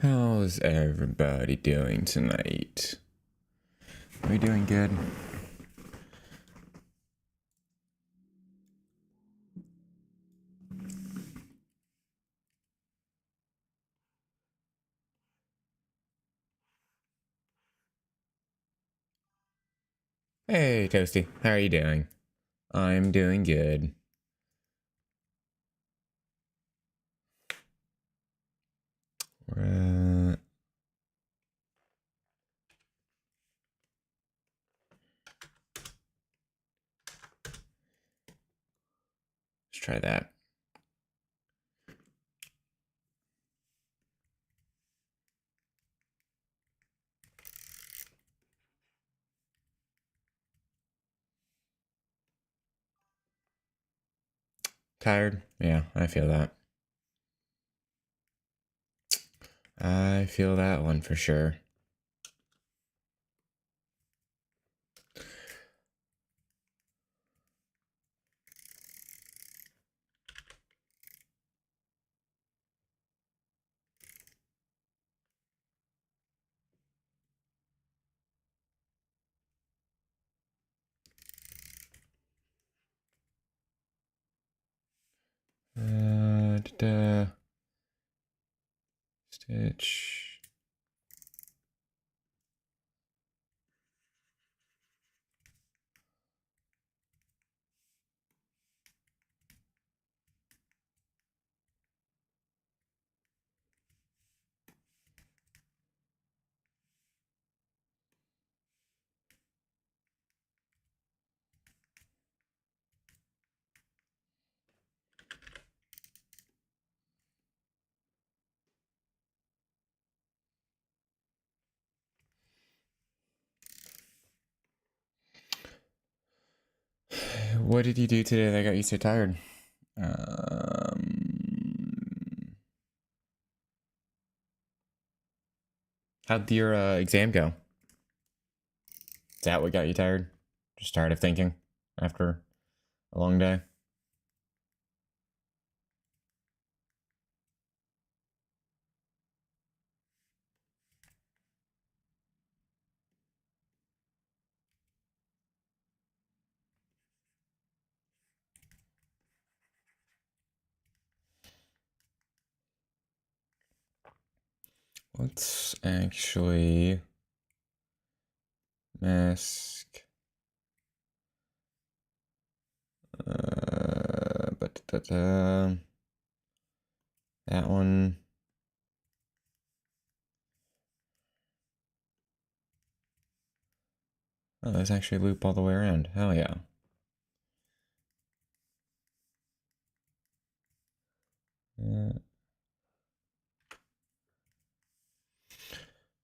How's everybody doing tonight? Are we doing good? Hey, Toasty. How are you doing? I'm doing good. Let's try that. Tired? Yeah, I feel that. I feel that one for sure. Stitch. What did you do today that got you so tired? How'd your exam go? Is that what got you tired? Just tired of thinking after a long day? Let's actually mask. That one. Oh, there's actually a loop all the way around. Hell yeah.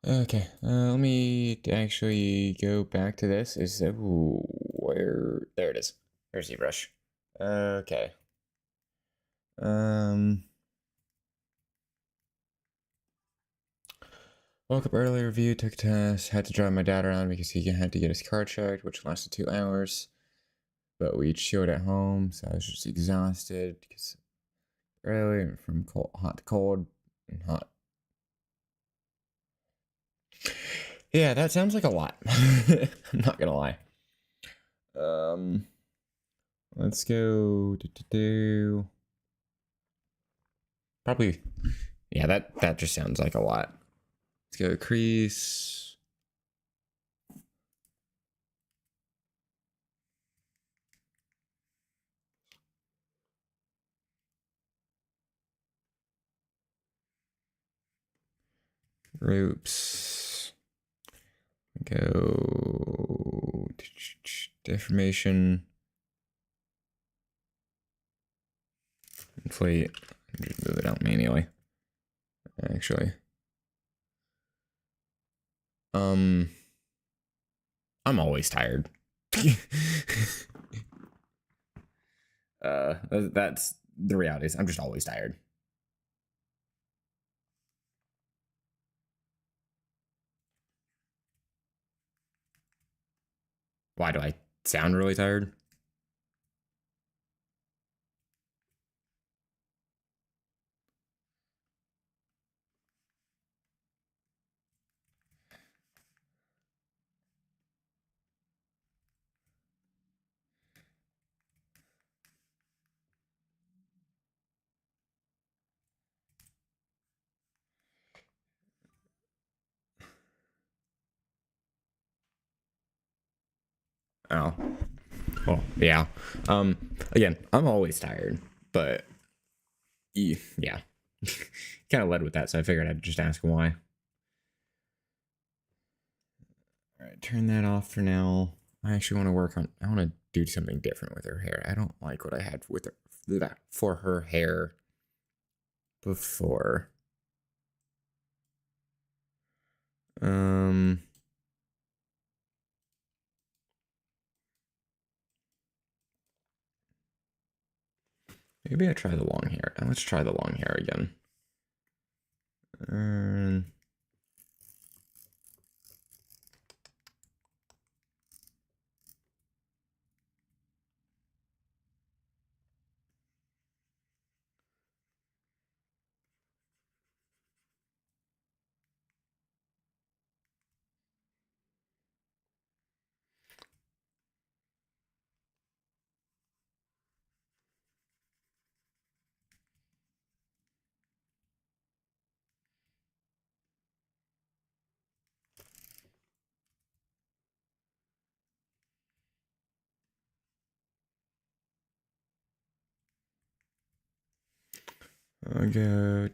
Okay, let me actually go back to this. Where? There it is. There's ZBrush. Okay. Woke up early, review, took a test, had to drive my dad around because he had to get his car checked, which lasted 2 hours. But we chilled at home, so I was just exhausted because early from hot to cold and hot. Yeah, that sounds like a lot. I'm not gonna lie. Let's go probably. Yeah, that just sounds like a lot. Let's go crease. Groups. Go deformation. Inflate. Just move it out manually. Actually. I'm always tired. That's the reality. I'm just always tired. Why do I sound really tired? Oh. Well, yeah. Again, I'm always tired, but yeah. Kind of led with that, so I figured I'd just ask why. All right, turn that off for now. I actually want to work on. I want to do something different with her hair. I don't like what I had with her for her hair before. Maybe I try the long hair. Let's try the long hair again. I'll go.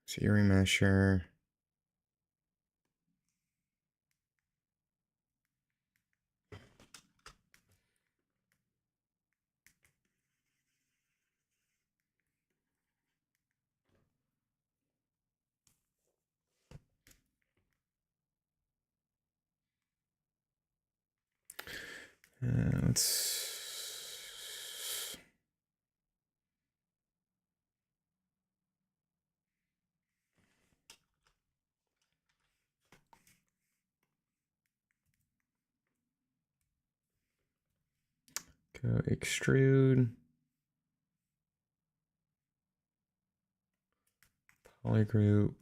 Series mesher. Let's go extrude. Polygroup.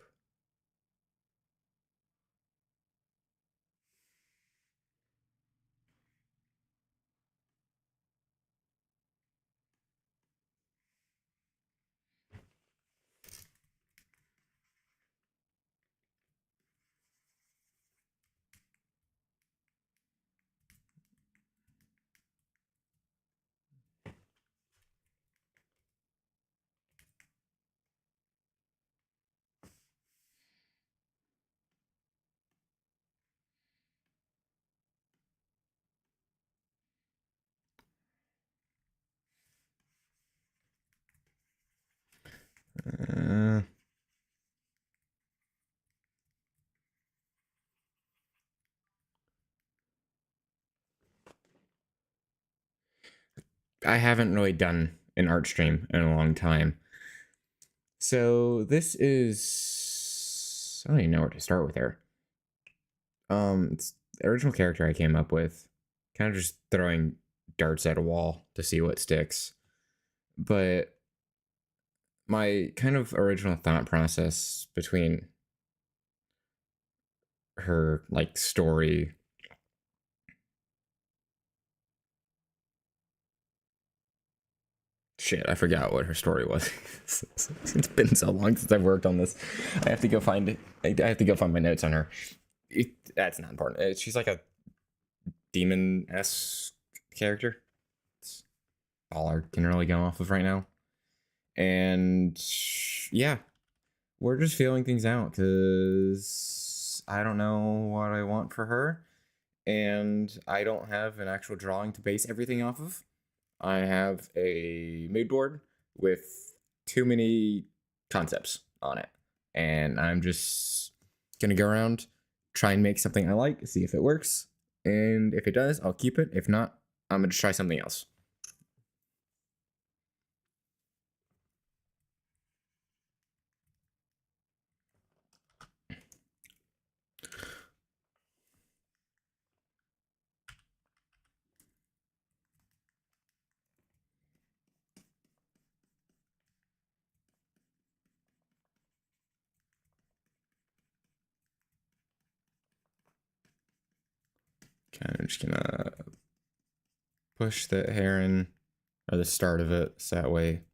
I haven't really done an art stream in a long time. So this is, I don't even know where to start with her. It's the original character I came up with, kind of just throwing darts at a wall to see what sticks. But my kind of original thought process between her like story. Shit, I forgot what her story was. It's been so long since I've worked on this. I have to go find it. I have to go find my notes on her. That's not important. She's like a demon-esque character. It's all I can really go off of right now. And yeah, we're just feeling things out because I don't know what I want for her. And I don't have an actual drawing to base everything off of. I have a mood board with too many concepts on it. And I'm just going to go around, try and make something I like, see if it works. And if it does, I'll keep it. If not, I'm going to try something else. Kind of just gonna push the hair in, or the start of it, so that way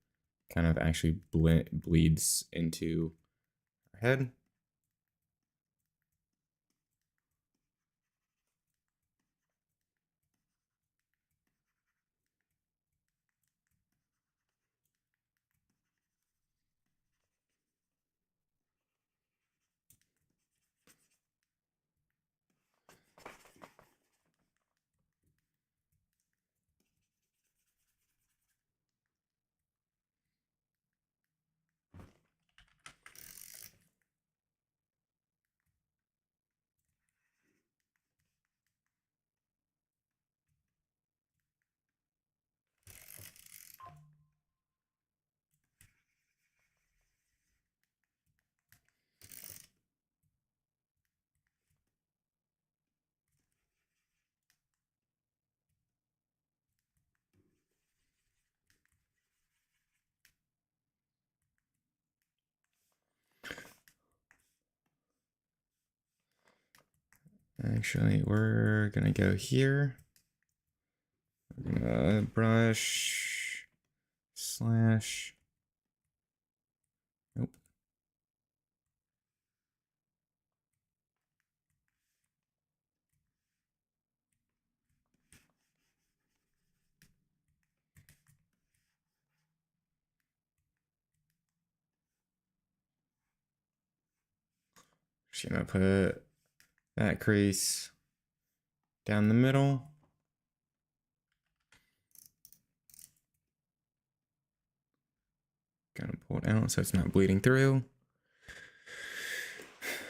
kind of actually bleeds into her head. Actually, we're gonna go here. We're gonna brush slash. Nope. Just gonna put that crease down the middle. Gonna pull it out so it's not bleeding through.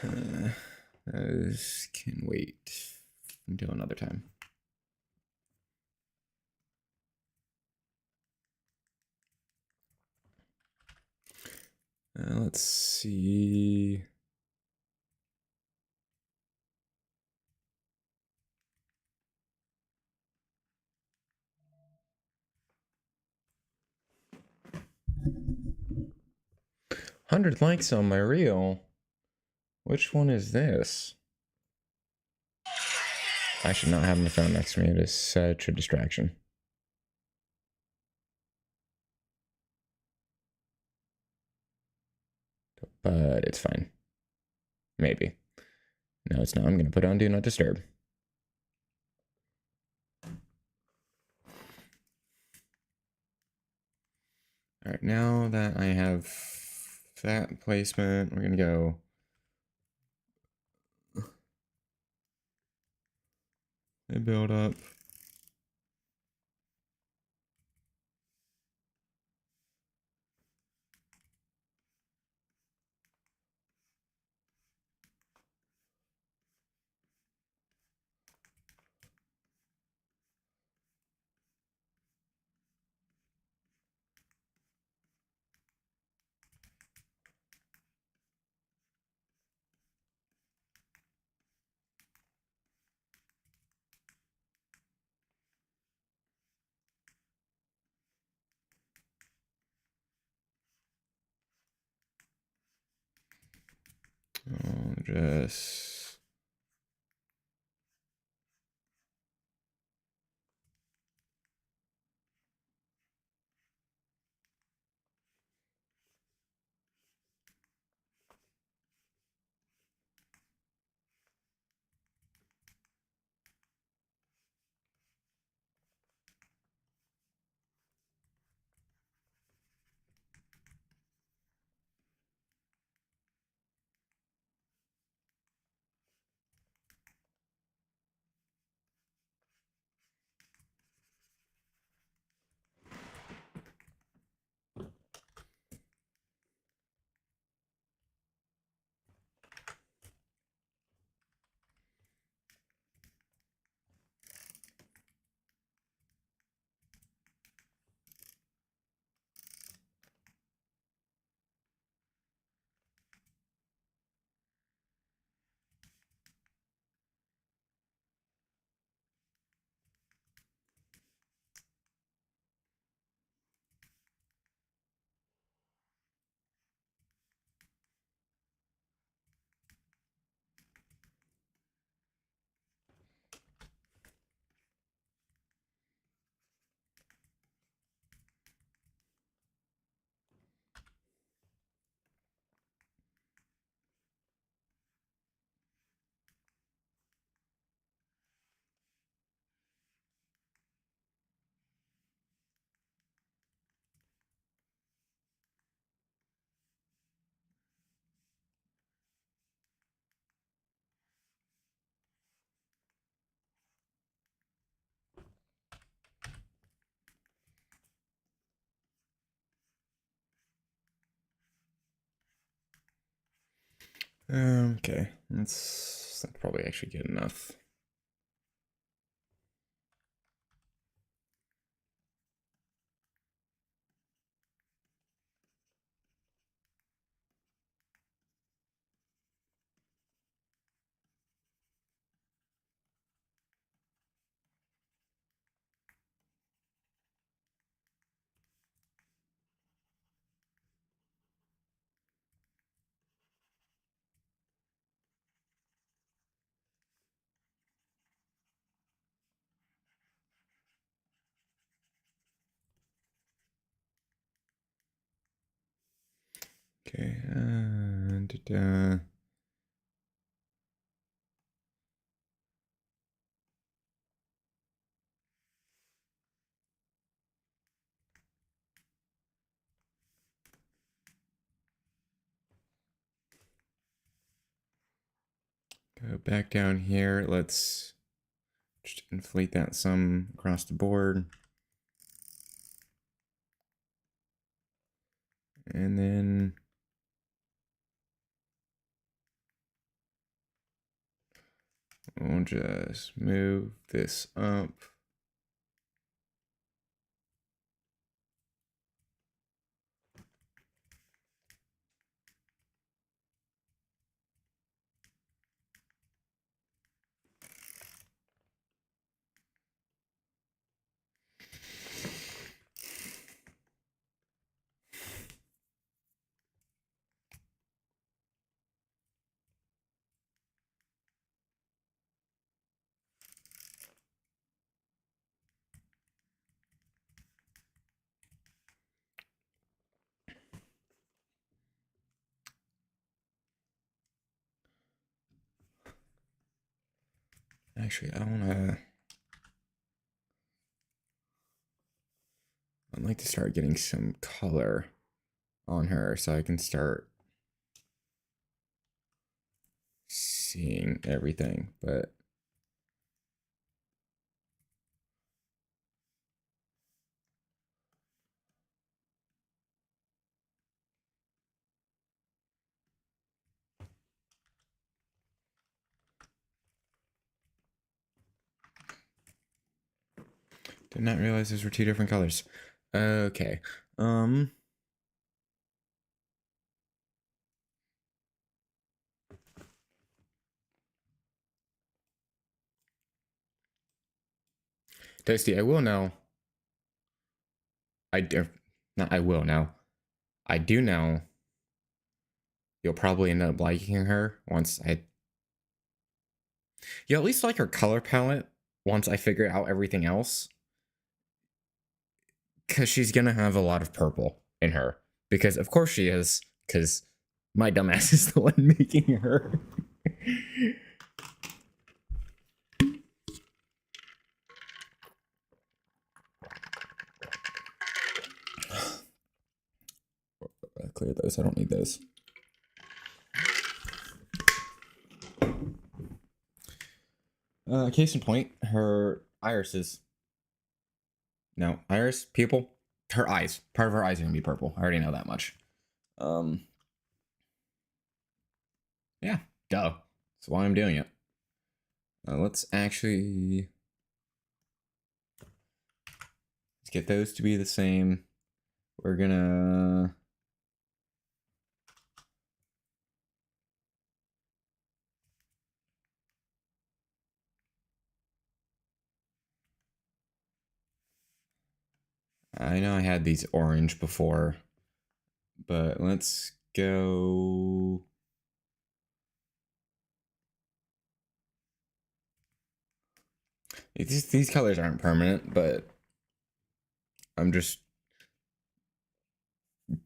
Those can wait until another time. Let's see. "100 likes on my reel. Which one is this?" I should not have my phone next to me. It is such a distraction. But it's fine. Maybe. No, it's not. I'm going to put on Do Not Disturb. All right, now that I have that placement, we're going to go and build up. I'll just Okay, that's probably actually good enough. Okay, go back down here. Let's just inflate that some across the board. And then we'll just move this up. Actually, I'd like to start getting some color on her so I can start seeing everything, but did not realize those were two different colors. Okay. Toasty, I will know. Not I will know. I do know you'll probably end up liking her once you'll at least like her color palette once I figure out everything else. Because she's gonna have a lot of purple in her. Because of course she is. Because my dumbass is the one making her. Clear those. I don't need those. Case in point, her irises. No, iris, pupil, her eyes. Part of her eyes are gonna be purple. I already know that much. Yeah, duh. That's why I'm doing it. Let's get those to be the same. We're gonna I know I had these orange before, but let's go. These colors aren't permanent, but I'm just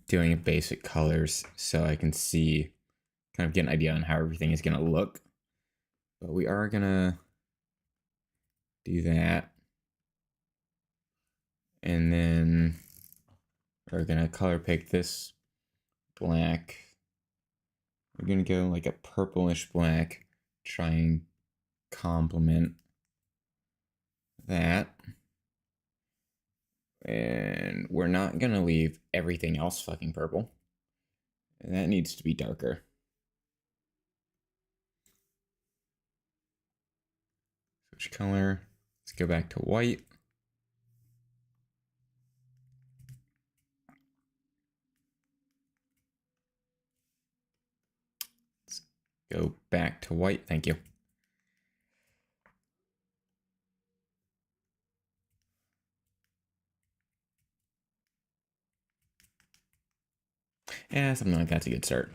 doing basic colors so I can see, kind of get an idea on how everything is gonna look. But we are gonna do that. And then we're gonna color pick this black. We're gonna go like a purplish black, try and complement that. And we're not gonna leave everything else fucking purple. And that needs to be darker. Switch color. Let's go back to white. Let's go back to white. Thank you. Yeah, something like that's a good start.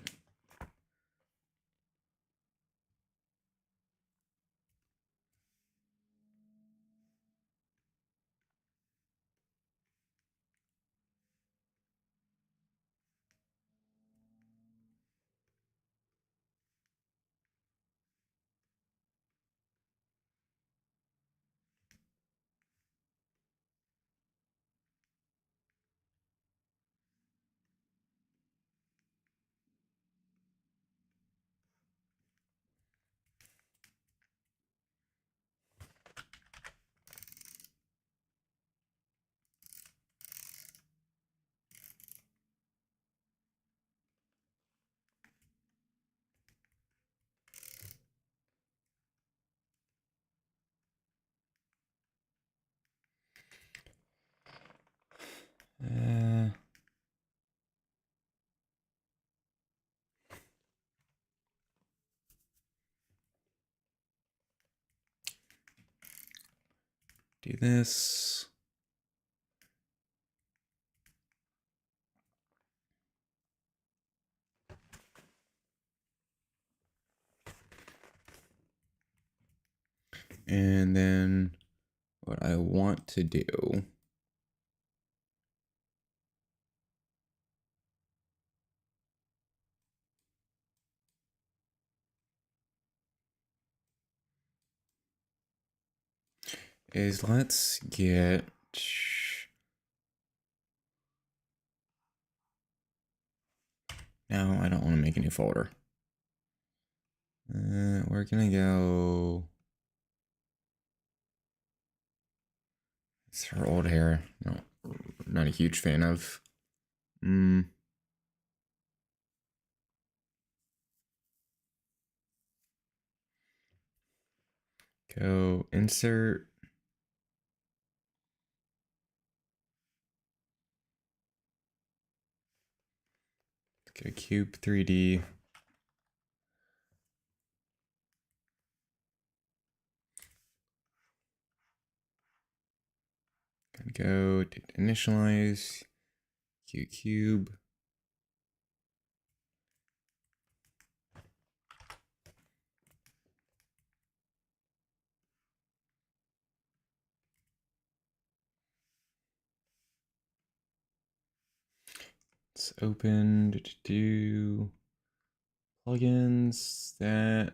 Do this. And then what I want to do is let's get no, I don't want to make a new folder. We're gonna go. It's her old hair. No, not a huge fan of. Go insert. Go cube 3D. Go to initialize cube. Let's open do plugins that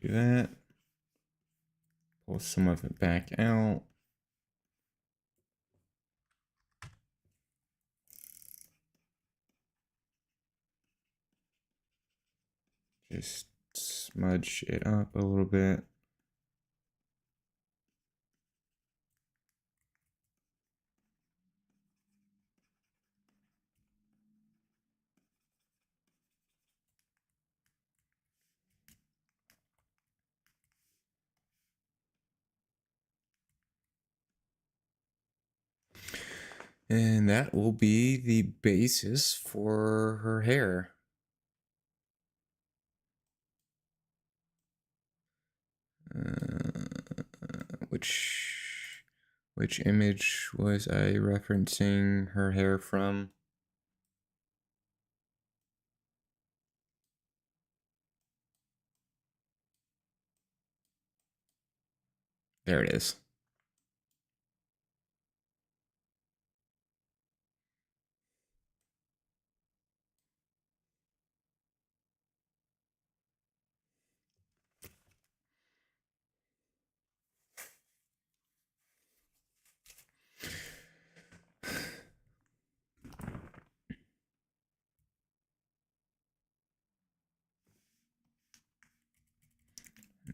do that. Pull some of it back out. Just smudge it up a little bit. And that will be the basis for her hair. Which image was I referencing her hair from? There it is.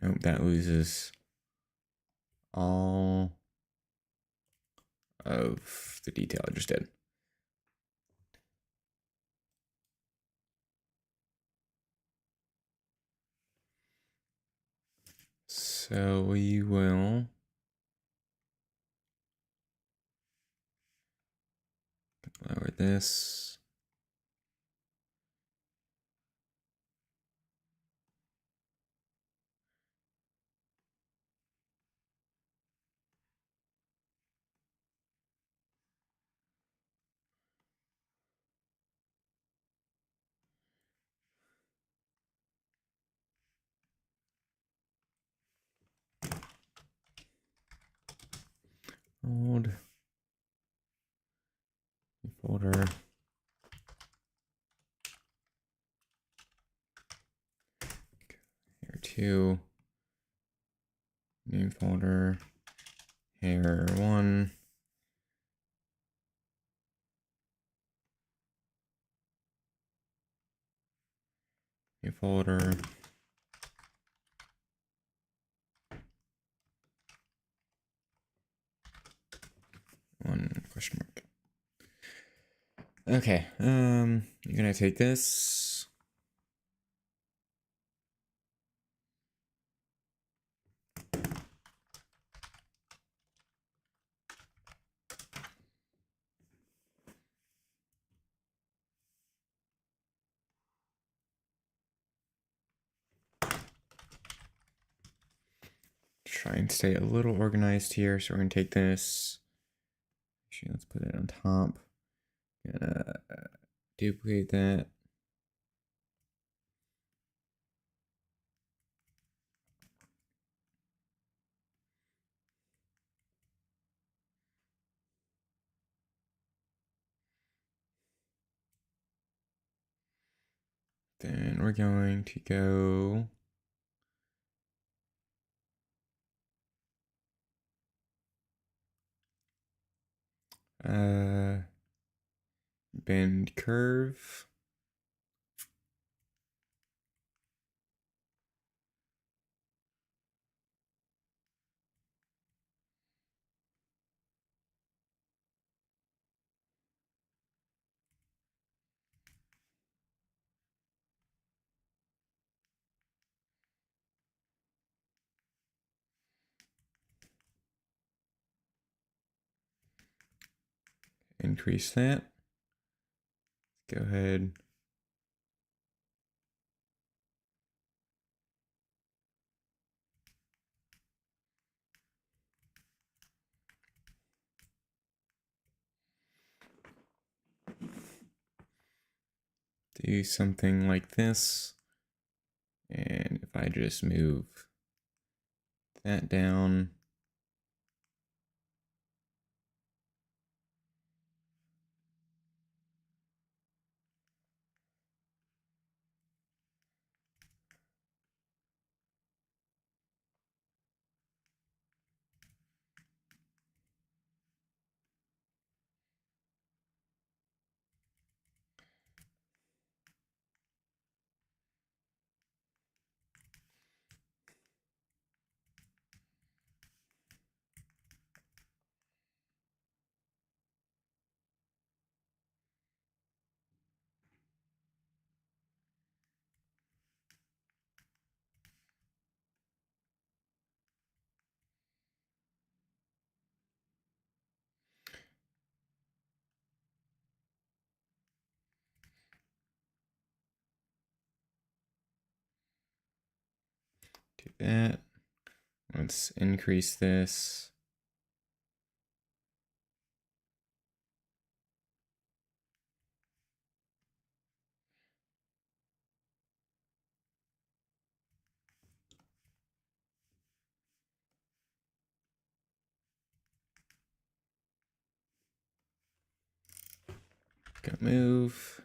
Nope, that loses all of the detail I just did. So we will lower this. Old folder. Hair 2. New folder. Hair 1. New folder. One question mark. Okay, you're gonna take this. Try and stay a little organized here. So we're gonna take this. Actually, let's put it on top. Gonna duplicate that. Then we're going to go bend curve. Increase that. Go ahead. Do something like this. And if I just move that down, Do that. Let's increase this. Gonna move.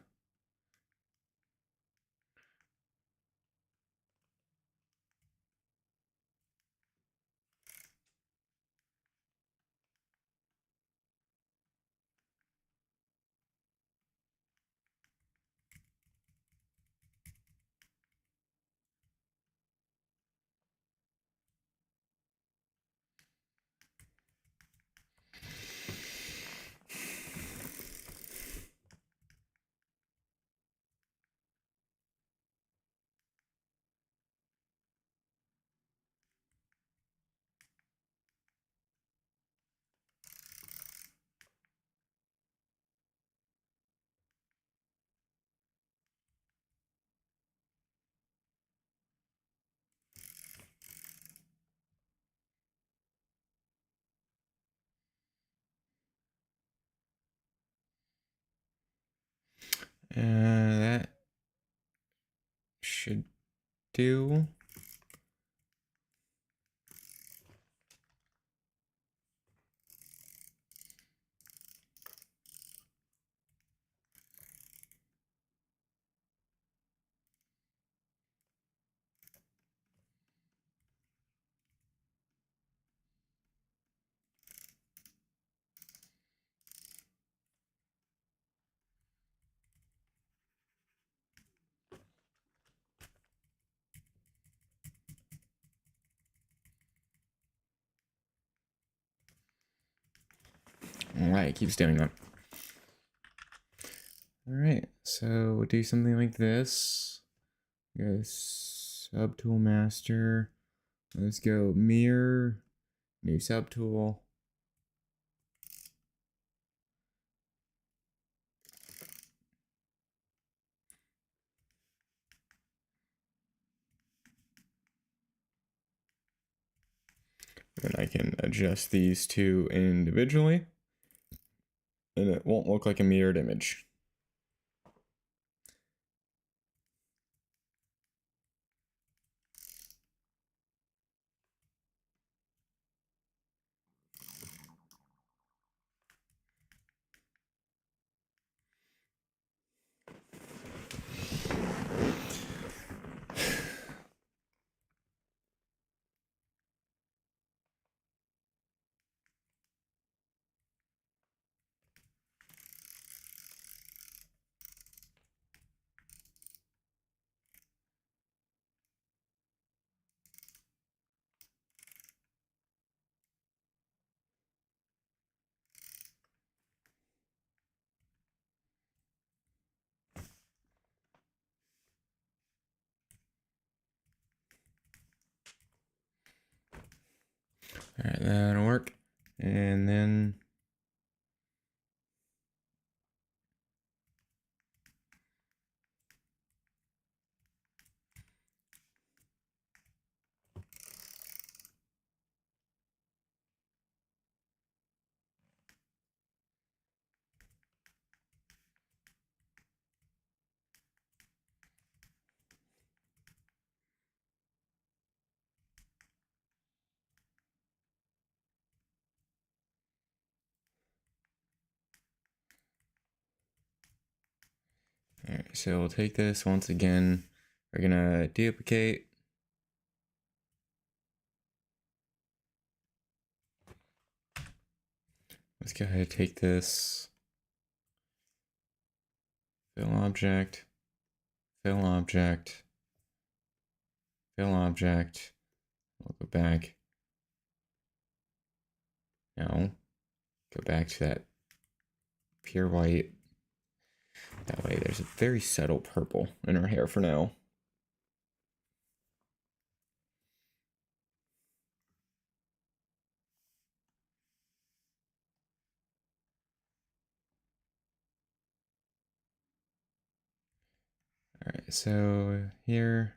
That should do. Alright, it keeps doing that. Alright, so we'll do something like this. Go subtool master. Let's go mirror, new subtool. And I can adjust these two individually, and it won't look like a mirrored image. Alright, that'll work. And then alright, so we'll take this once again. We're gonna duplicate. Let's go ahead and take this. Fill object. Fill object. Fill object. We'll go back. No. Go back to that pure white. That way there's a very subtle purple in her hair for now. Alright, so here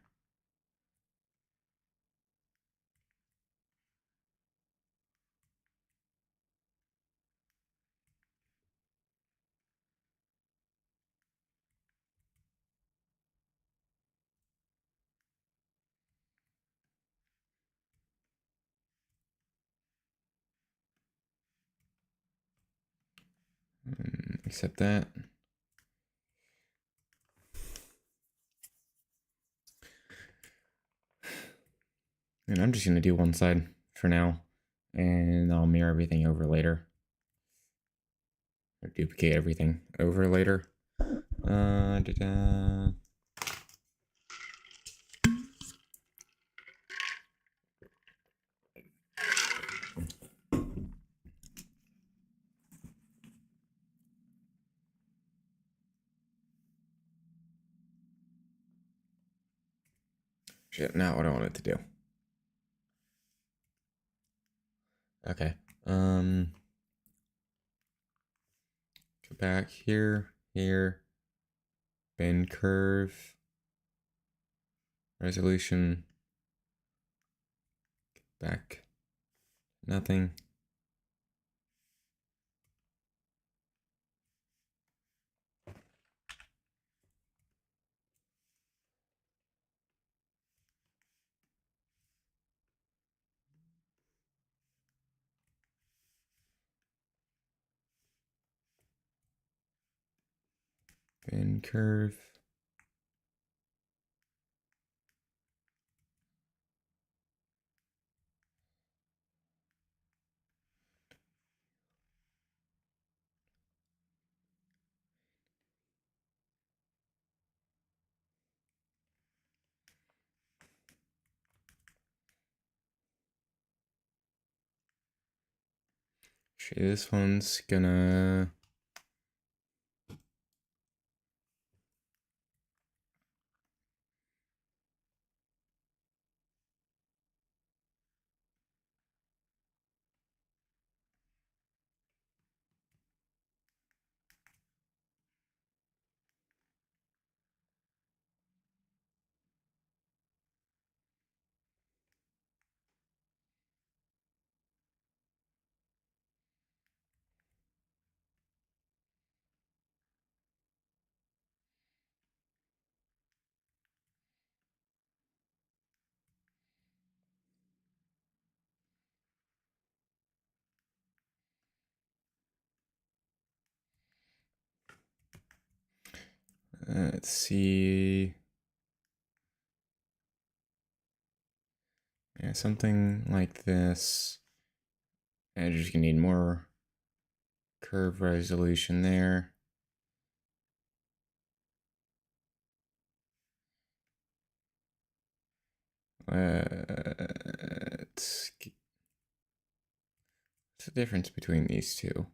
Accept that. And I'm just going to do one side for now. And I'll mirror everything over later. Or duplicate everything over later. Shit, now what do I want it to do? Okay. Go back here, bend curve, resolution, back, nothing. Bend curve. This one's gonna let's see. Yeah, something like this. And you're just gonna need more curve resolution there. What's the difference between these two?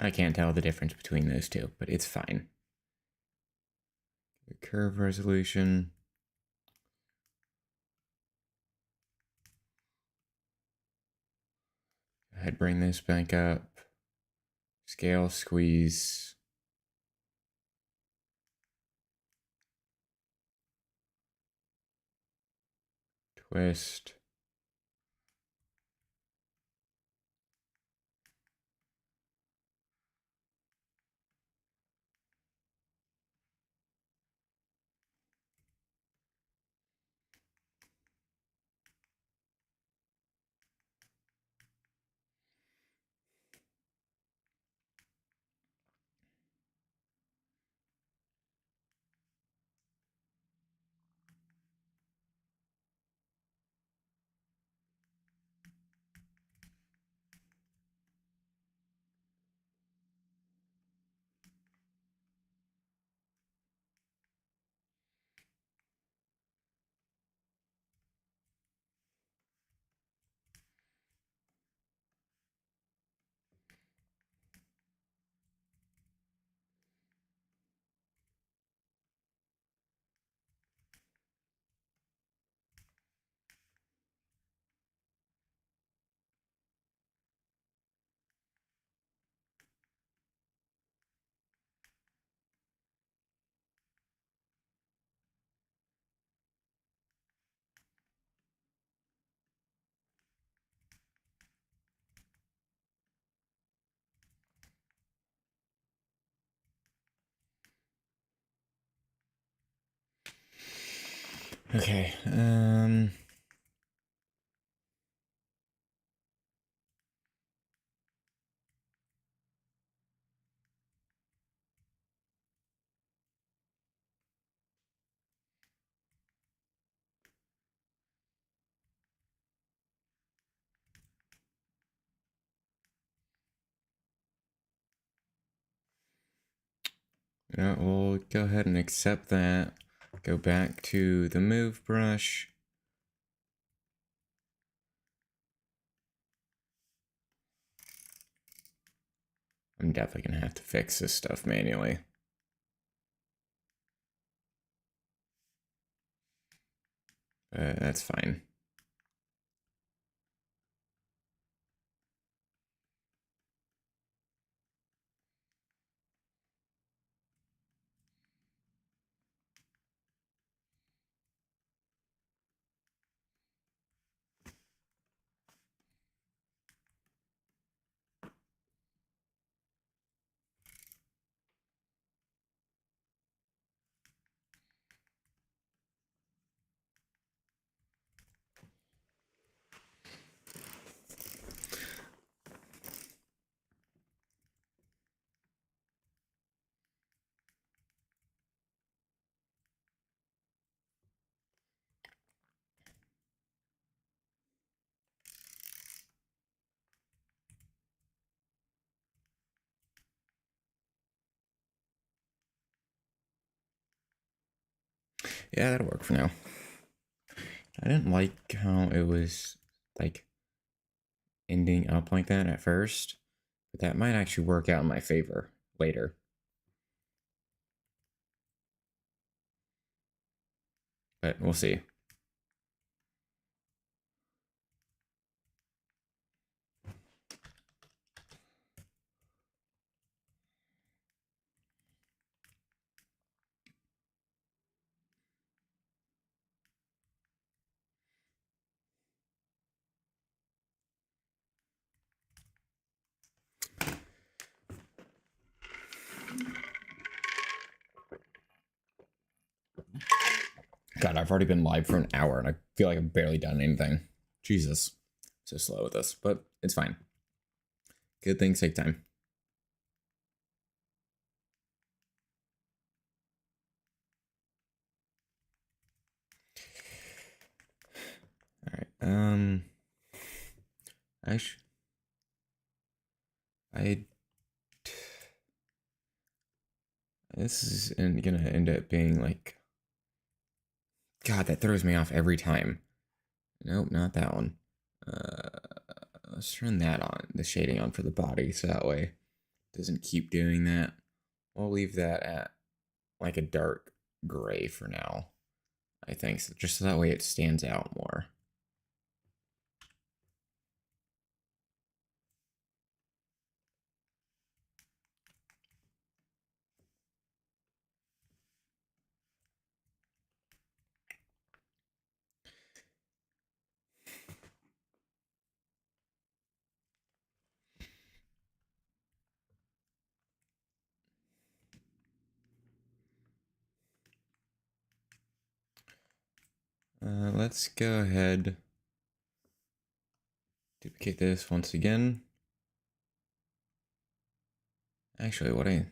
I can't tell the difference between those two, but it's fine. The curve resolution. Go ahead, bring this back up. Scale, squeeze. Twist. Okay, yeah, we'll go ahead and accept that. Go back to the move brush. I'm definitely gonna have to fix this stuff manually. But that's fine. Yeah, that'll work for now. I didn't like how it was like ending up like that at first, but that might actually work out in my favor later. But we'll see. God, I've already been live for an hour and I feel like I've barely done anything. Jesus. So slow with this, but it's fine. Good things take time. All right. I this is gonna end up being like, God, that throws me off every time. Nope, not that one. Uh, let's turn that on, the shading on for the body, so that way it doesn't keep doing that. We'll leave that at like a dark gray for now, I think, so just so that way it stands out more. Let's go ahead, duplicate this once again. Actually,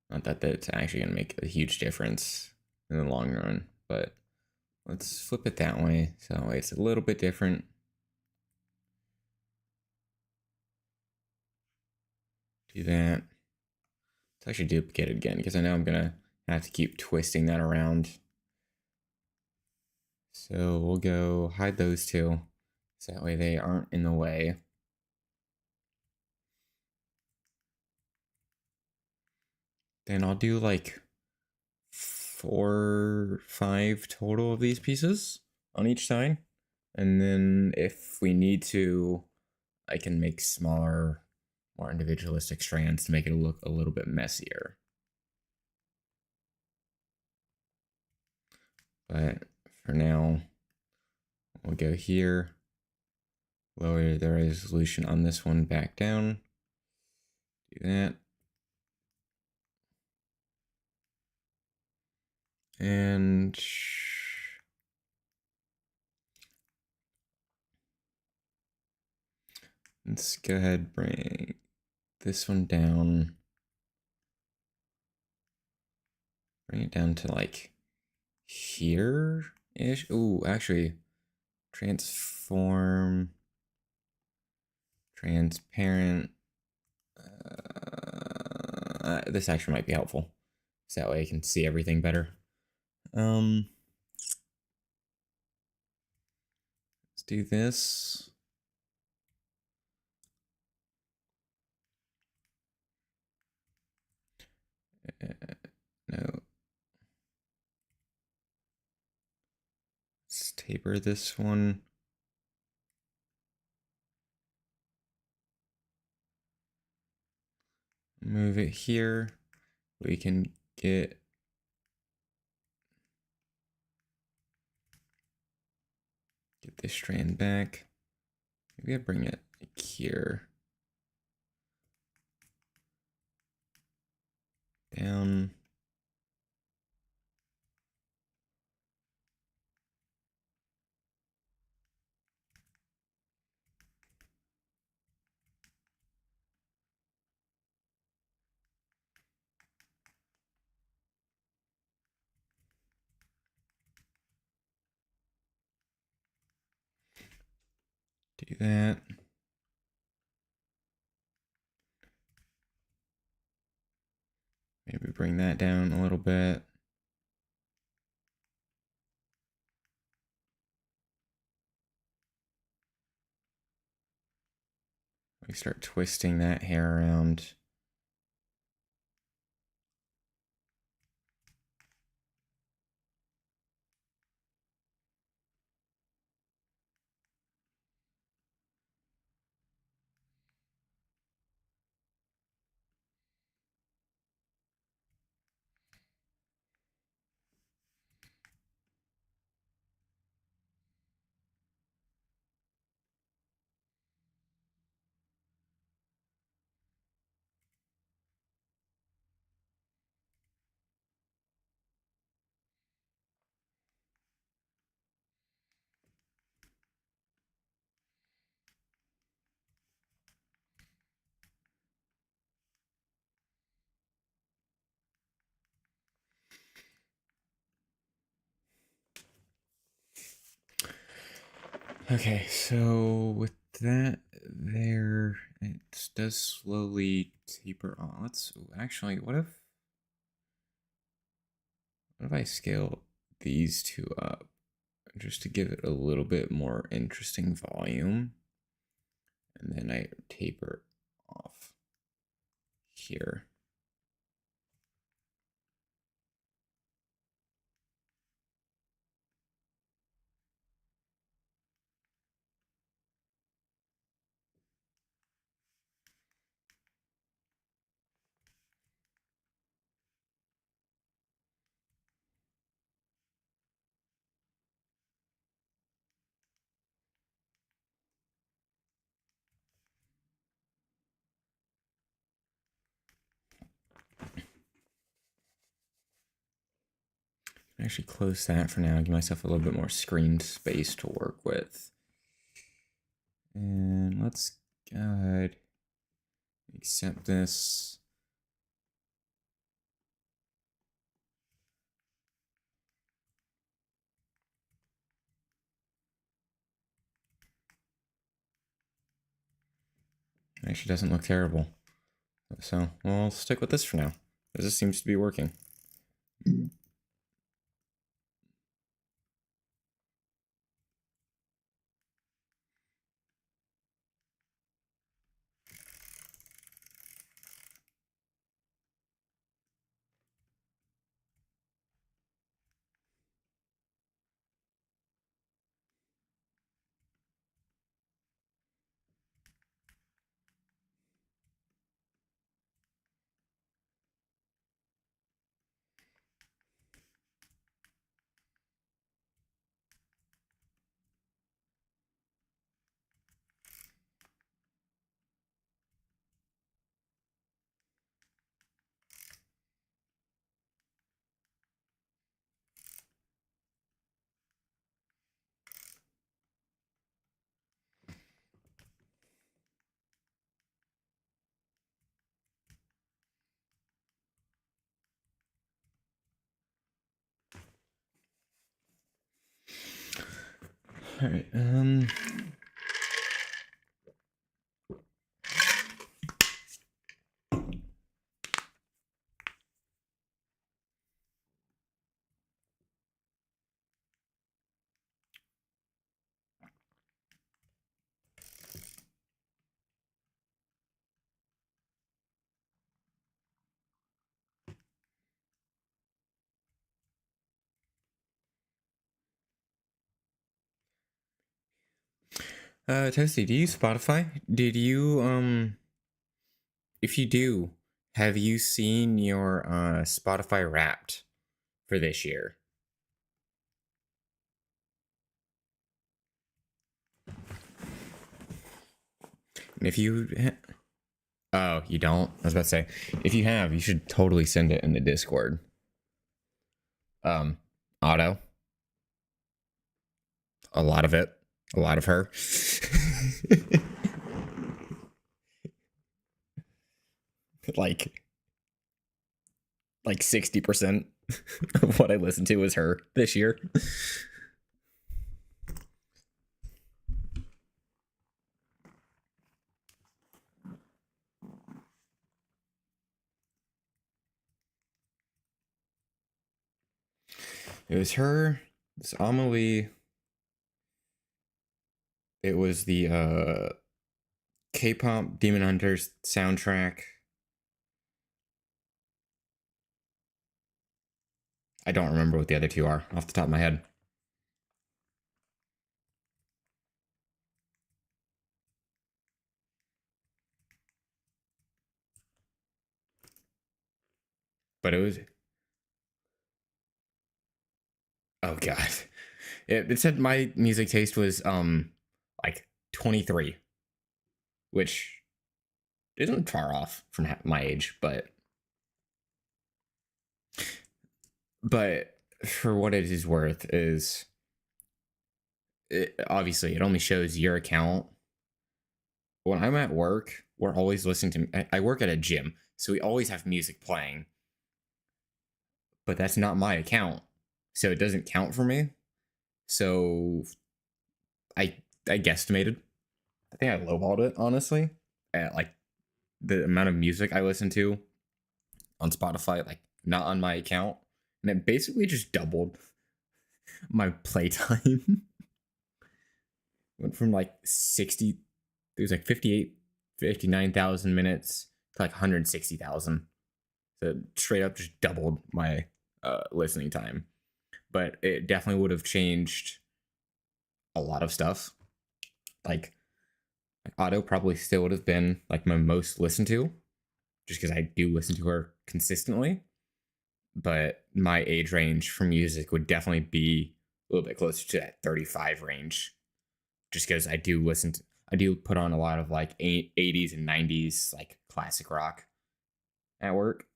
not that that's actually going to make a huge difference in the long run, but let's flip it that way, so that way it's a little bit different. Do that. Let's actually duplicate it again, because I know I'm going to have to keep twisting that around. So we'll go hide those two, so that way they aren't in the way. Then I'll do like 4, 5 total of these pieces on each side. And then if we need to, I can make smaller, more individualistic strands to make it look a little bit messier. But for now, we'll go here, lower the resolution on this one back down, do that. And let's go ahead, bring this one down. Bring it down to like here-ish. Ooh, actually, transform, transparent. This actually might be helpful. So that way I can see everything better. Let's do this. No. Let's taper this one. Move it here. We can get this strand back. Maybe I bring it like here. Down. Do that. Maybe bring that down a little bit. We start twisting that hair around. Okay, so with that there, it does slowly taper off. Let's actually, what if I scale these two up just to give it a little bit more interesting volume, and then I taper off here. Actually close that for now, give myself a little bit more screen space to work with. And let's go ahead, accept this. It actually doesn't look terrible. So we'll stick with this for now. This seems to be working. All right. Toasty, do you use Spotify? Did you if you do, have you seen your Spotify Wrapped for this year? And if you oh, you don't? I was about to say, if you have, you should totally send it in the Discord. Auto. A lot of it. A lot of her. like 60% of what I listened to was her this year. It was her. It's Amelie. It was the K-pop Demon Hunters soundtrack. I don't remember what the other two are off the top of my head. But it was... Oh, God. It said my music taste was, like 23. Which isn't far off from my age, but for what it is worth is obviously it only shows your account. When I'm at work, we're always listening to I work at a gym, so we always have music playing, but that's not my account, so it doesn't count for me. So I guesstimated. I think I lowballed it, honestly, at like the amount of music I listen to on Spotify, like not on my account, and it basically just doubled my playtime. Went from like 60, it was like 59,000 minutes to like 160,000. So straight up just doubled my listening time. But it definitely would have changed a lot of stuff. Like Auto probably still would have been like my most listened to, just because I do listen to her consistently. But my age range for music would definitely be a little bit closer to that 35 range, just because I do put on a lot of like 80s and 90s like classic rock at work.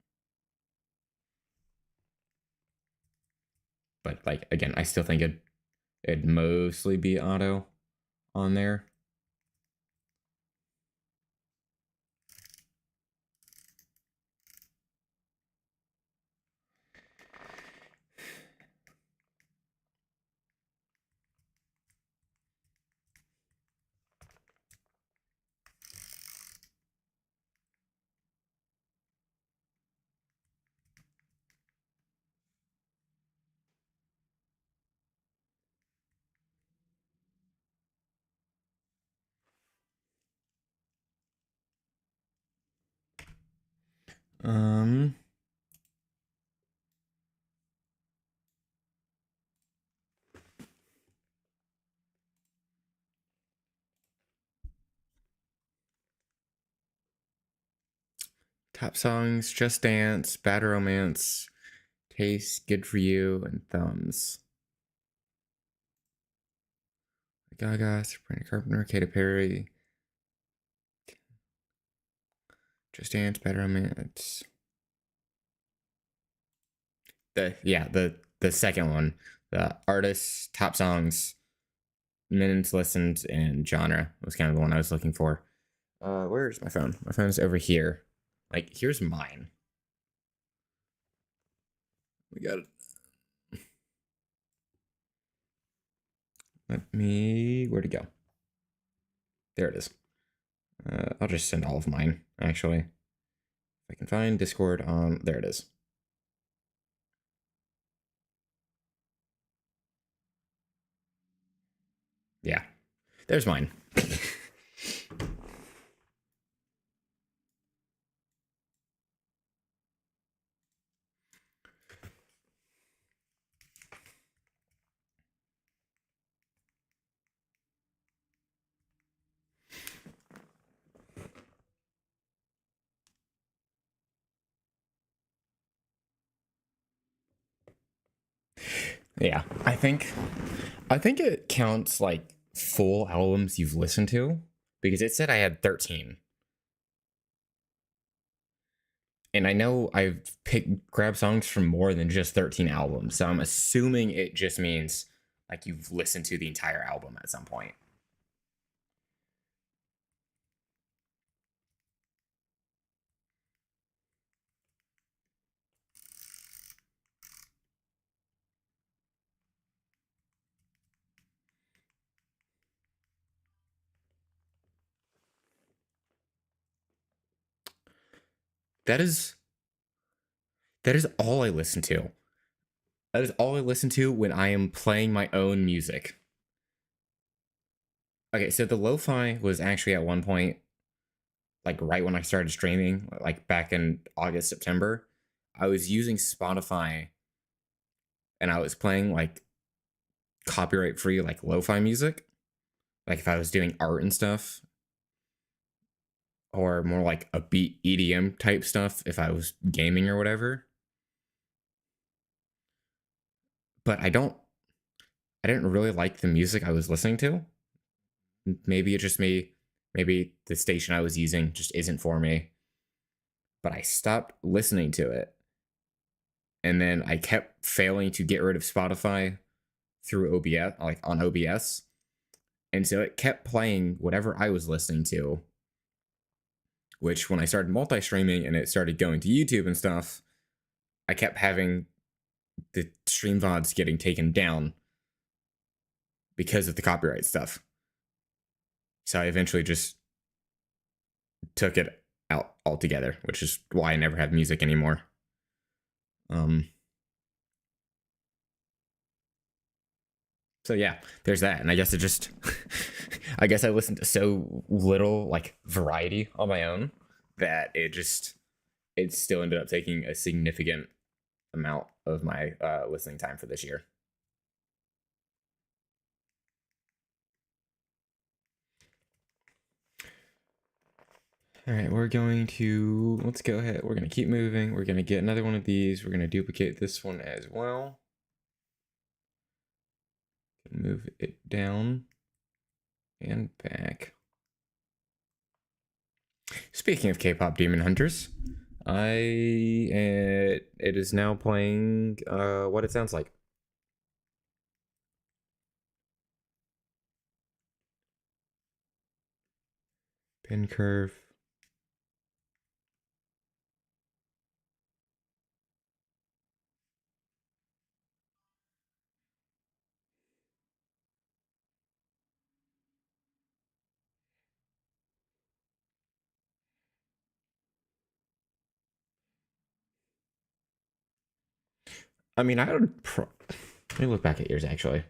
But like again, I still think it'd mostly be Auto on there. Um Top songs: Just Dance, Bad Romance, Taste, Good For You, and Thumbs. Gaga, Sabrina Carpenter, Katy Perry, Just Dance, Bad Romance. The second one, the artists, top songs, minutes listened, and genre was kind of the one I was looking for. Where's my phone? My phone's over here. Like, here's mine. We got it. Where'd it go? There it is. I'll just send all of mine, actually. If I can find Discord on, there it is. Yeah, there's mine. Yeah, I think it counts like full albums you've listened to because it said I had 13. And I know I've grabbed songs from more than just 13 albums. So I'm assuming it just means like you've listened to the entire album at some point. That is all I listen to. That is all I listen to when I am playing my own music. Okay, so the lo-fi was actually at one point, like right when I started streaming, like back in August, September, I was using Spotify and I was playing like copyright free, like lo-fi music. Like if I was doing art and stuff, or more like a beat EDM type stuff if I was gaming or whatever. But I didn't really like the music I was listening to. Maybe it's just me. Maybe the station I was using just isn't for me. But I stopped listening to it. And then I kept failing to get rid of Spotify through OBS, like on OBS. And so it kept playing whatever I was listening to. Which when I started multi-streaming and it started going to YouTube and stuff, I kept having the stream VODs getting taken down because of the copyright stuff. So I eventually just took it out altogether, which is why I never have music anymore. So yeah, there's that. And I guess it just I guess I listened to so little like variety on my own that it still ended up taking a significant amount of my listening time for this year. All right, let's go ahead. We're going to keep moving. We're going to get another one of these. We're going to duplicate this one as well. Move it down and back. Speaking of K-pop Demon Hunters, it is now playing what it sounds like. Pin curve. I mean, let me look back at yours actually.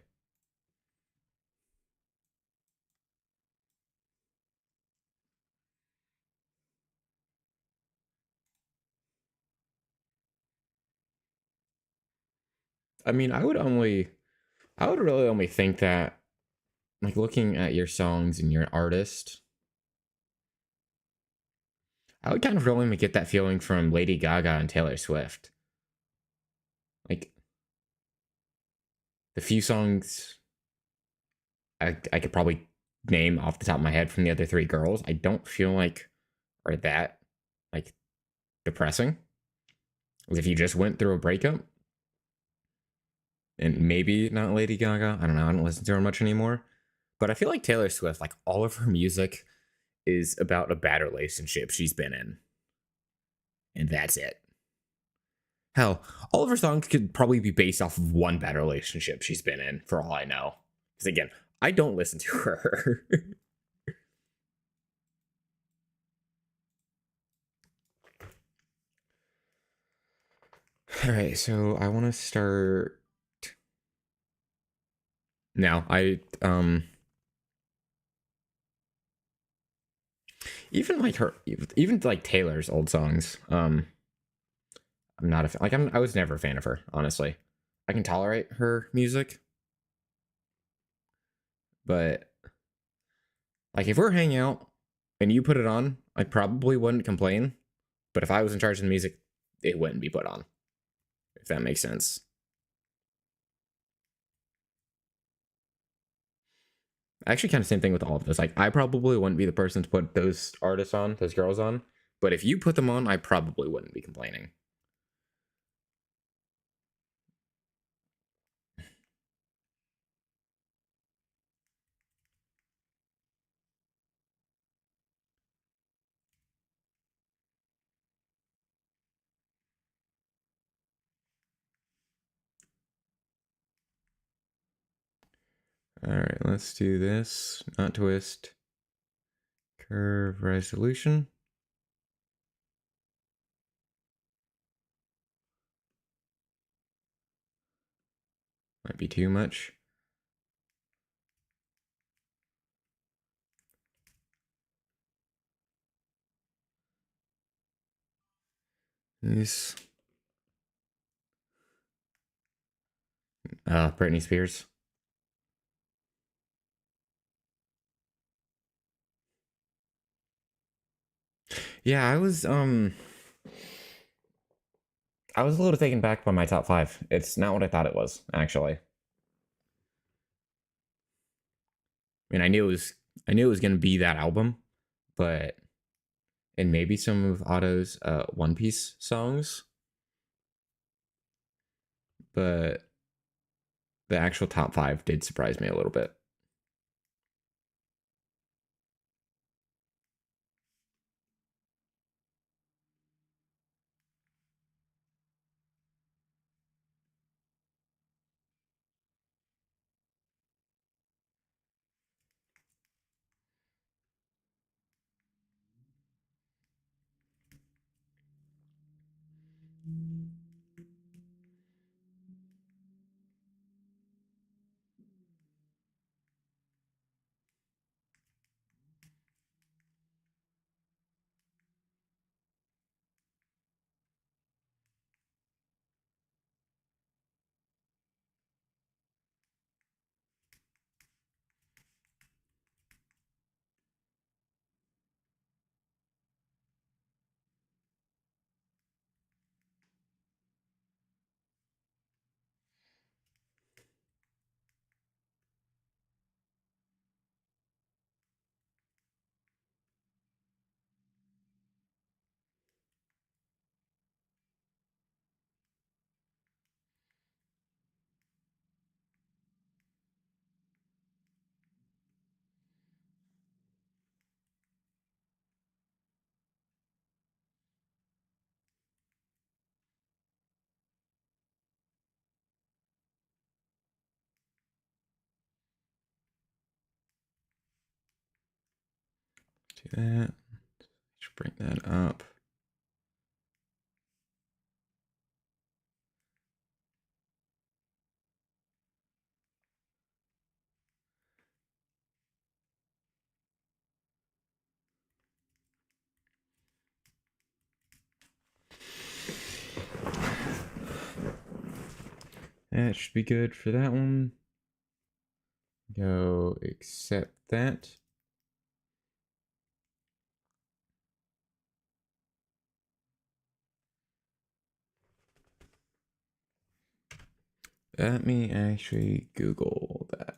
I mean, I would really only think that, like, looking at your songs and your artist, I would kind of really only get that feeling from Lady Gaga and Taylor Swift. Like, the few songs I could probably name off the top of my head from the other three girls, I don't feel like are that, like, depressing. If you just went through a breakup, and maybe not Lady Gaga, I don't know, I don't listen to her much anymore. But I feel like Taylor Swift, like, all of her music is about a bad relationship she's been in. And that's it. Hell, all of her songs could probably be based off of one bad relationship she's been in, for all I know. Because again, I don't listen to her. All right, so I want to start now. Even like her, even like Taylor's old songs. I'm not a fan. Like I was never a fan of her, honestly. I can tolerate her music, but like if we're hanging out and you put it on, I probably wouldn't complain. But if I was in charge of the music, it wouldn't be put on. If that makes sense. Actually, kind of same thing with all of this. Like I probably wouldn't be the person to put those artists on, those girls on. But if you put them on, I probably wouldn't be complaining. All right, let's do this. Not twist. Curve resolution. Might be too much. This. Britney Spears. Yeah, I was a little taken back by my top five. It's not what I thought it was, actually. I mean, I knew it was gonna be that album, but and maybe some of Otto's One Piece songs, but the actual top five did surprise me a little bit. Do that. Just bring that up. That should be good for that one. Go accept that. Let me actually Google that.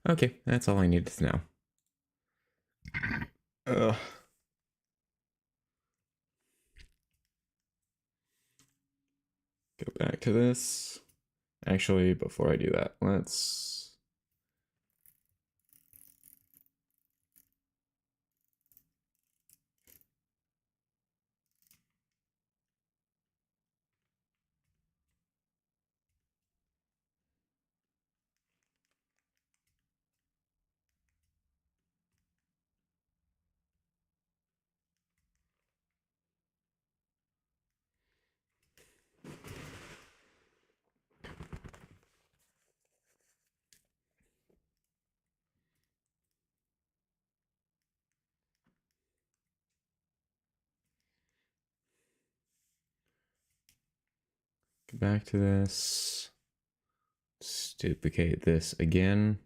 Okay, that's all I needed to know. Ugh. Go back to this. Actually, before I do that, let's... go back to this. Let's duplicate this again.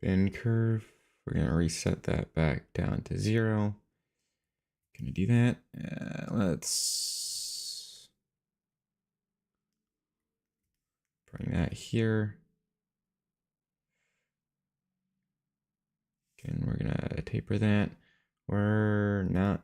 Bend curve. We're gonna reset that back down to 0. Can I do that? Let's bring that here. And we're gonna taper that. We're not.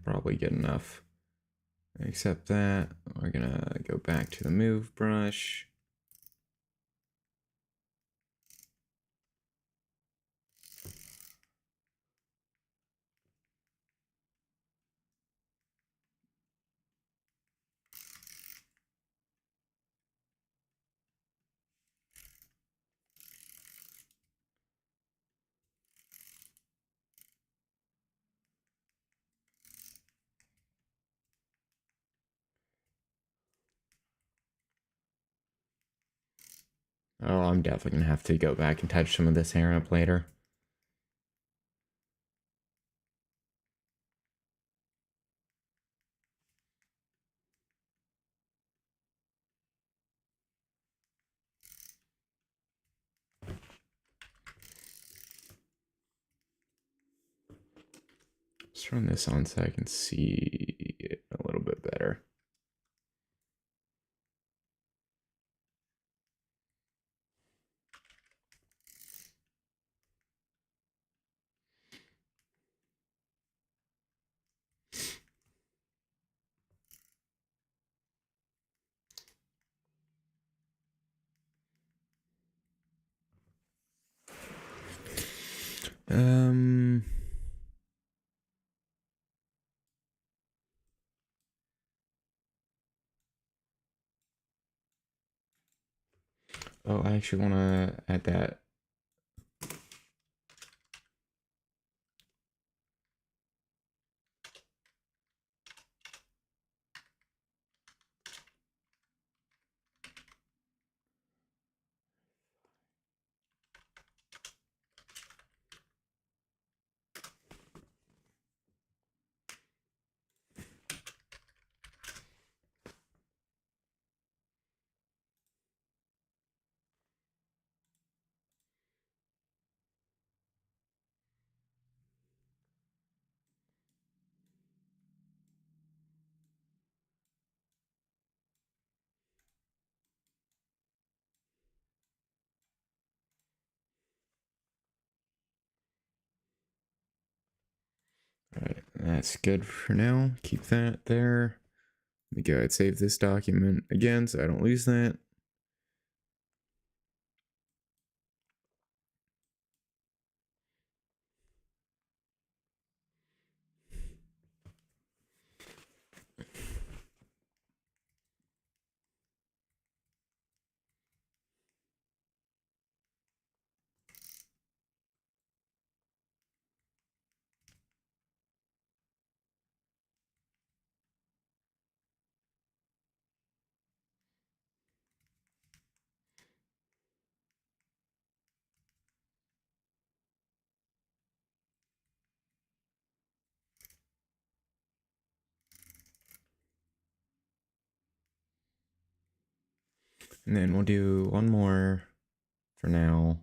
Probably good enough. Except that we're gonna go back to the move brush. Oh, I'm definitely gonna have to go back and touch some of this hair up later. Let's turn this on so I can see it a little bit better. Oh, I actually want to add that. All right, that's good for now. Keep that there. Let me go ahead and save this document again so I don't lose that. And then we'll do one more for now.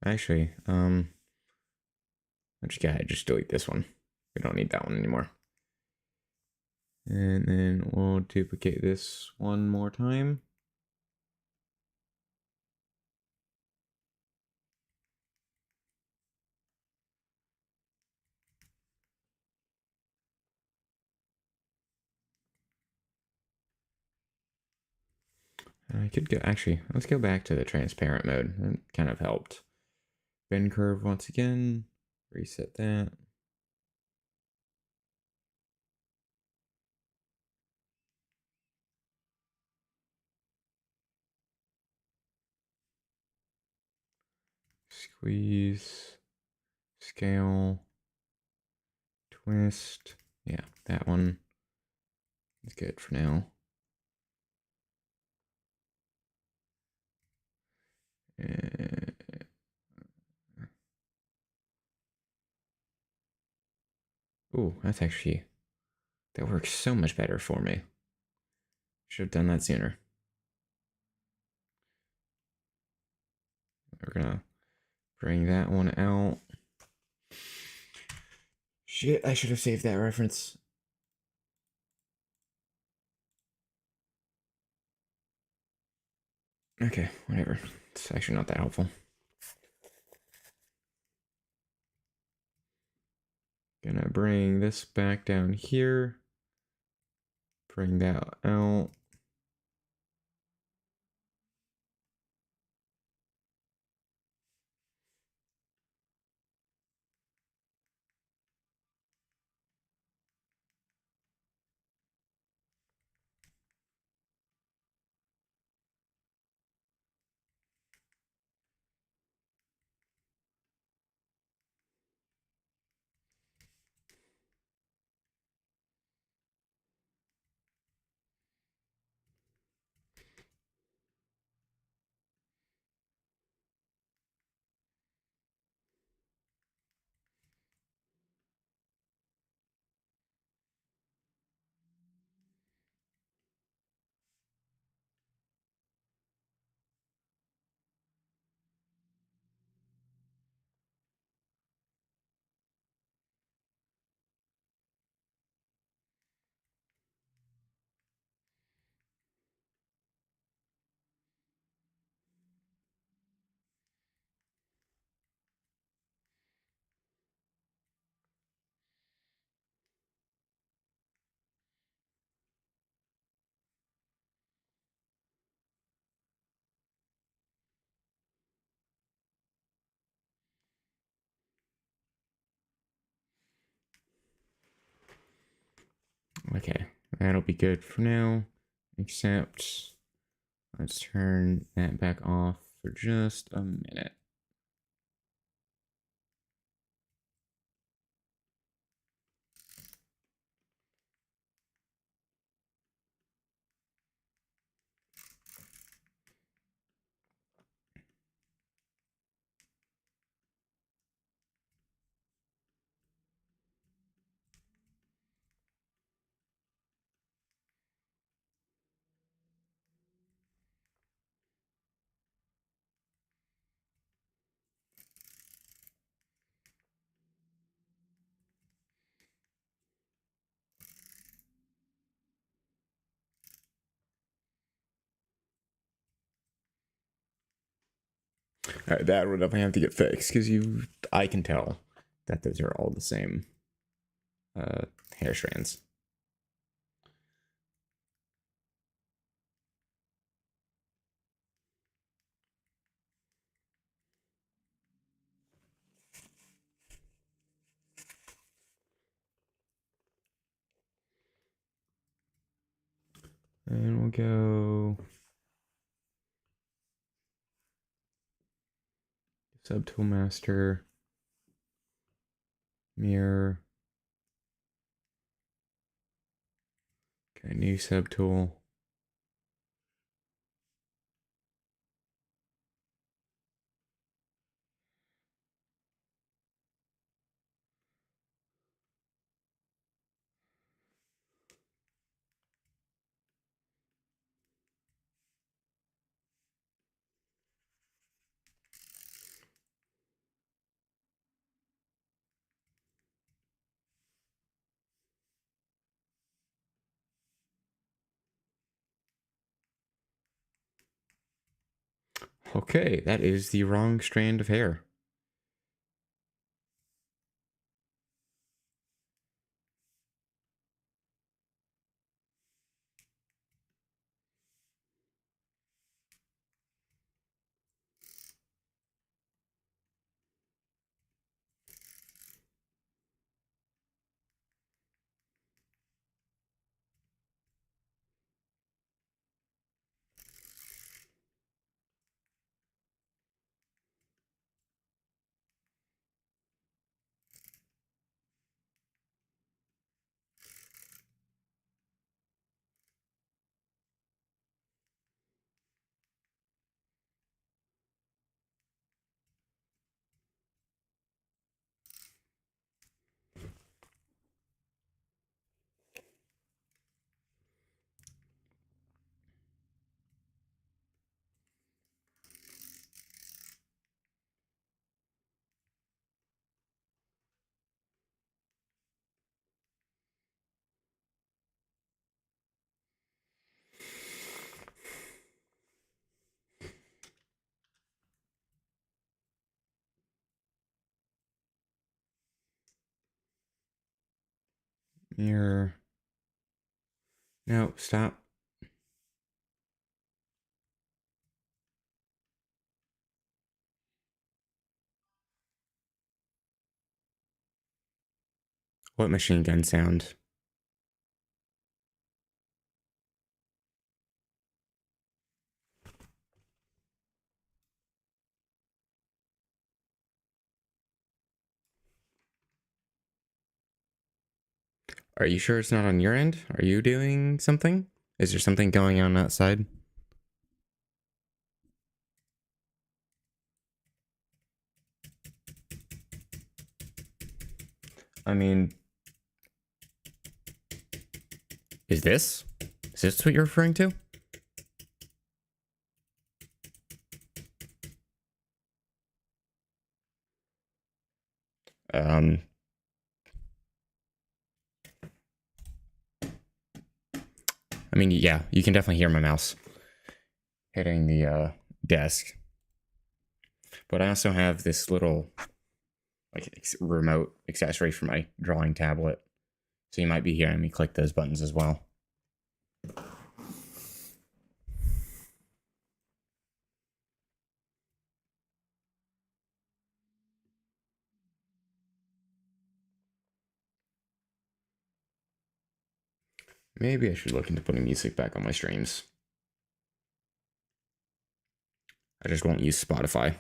Actually, I just delete this one. We don't need that one anymore. And then we'll duplicate this one more time. I could go, actually, let's go back to the transparent mode. That kind of helped. Bend curve once again. Reset that. Squeeze. Scale. Twist. Yeah, that one is good for now. Oh, that's actually, that works so much better for me. Should have done that sooner. We're gonna bring that one out. Shit, I should have saved that reference. Okay, whatever. It's actually not that helpful. Gonna bring this back down here. Bring that out. Okay, That'll be good for now, except let's turn that back off for just a minute. Alright, that would definitely have to get fixed because I can tell that those are all the same hair strands. And we'll go subtool master, mirror. Okay, new subtool. Okay, that is the wrong strand of hair. Mirror. No, stop. What machine gun sound? Are you sure it's not on your end? Are you doing something? Is there something going on outside? I mean, is this? Is this what you're referring to? Um, I mean, yeah, you can definitely hear my mouse hitting the desk. But I also have this little like remote accessory for my drawing tablet. So you might be hearing me click those buttons as well. Maybe I should look into putting music back on my streams. I just won't use Spotify.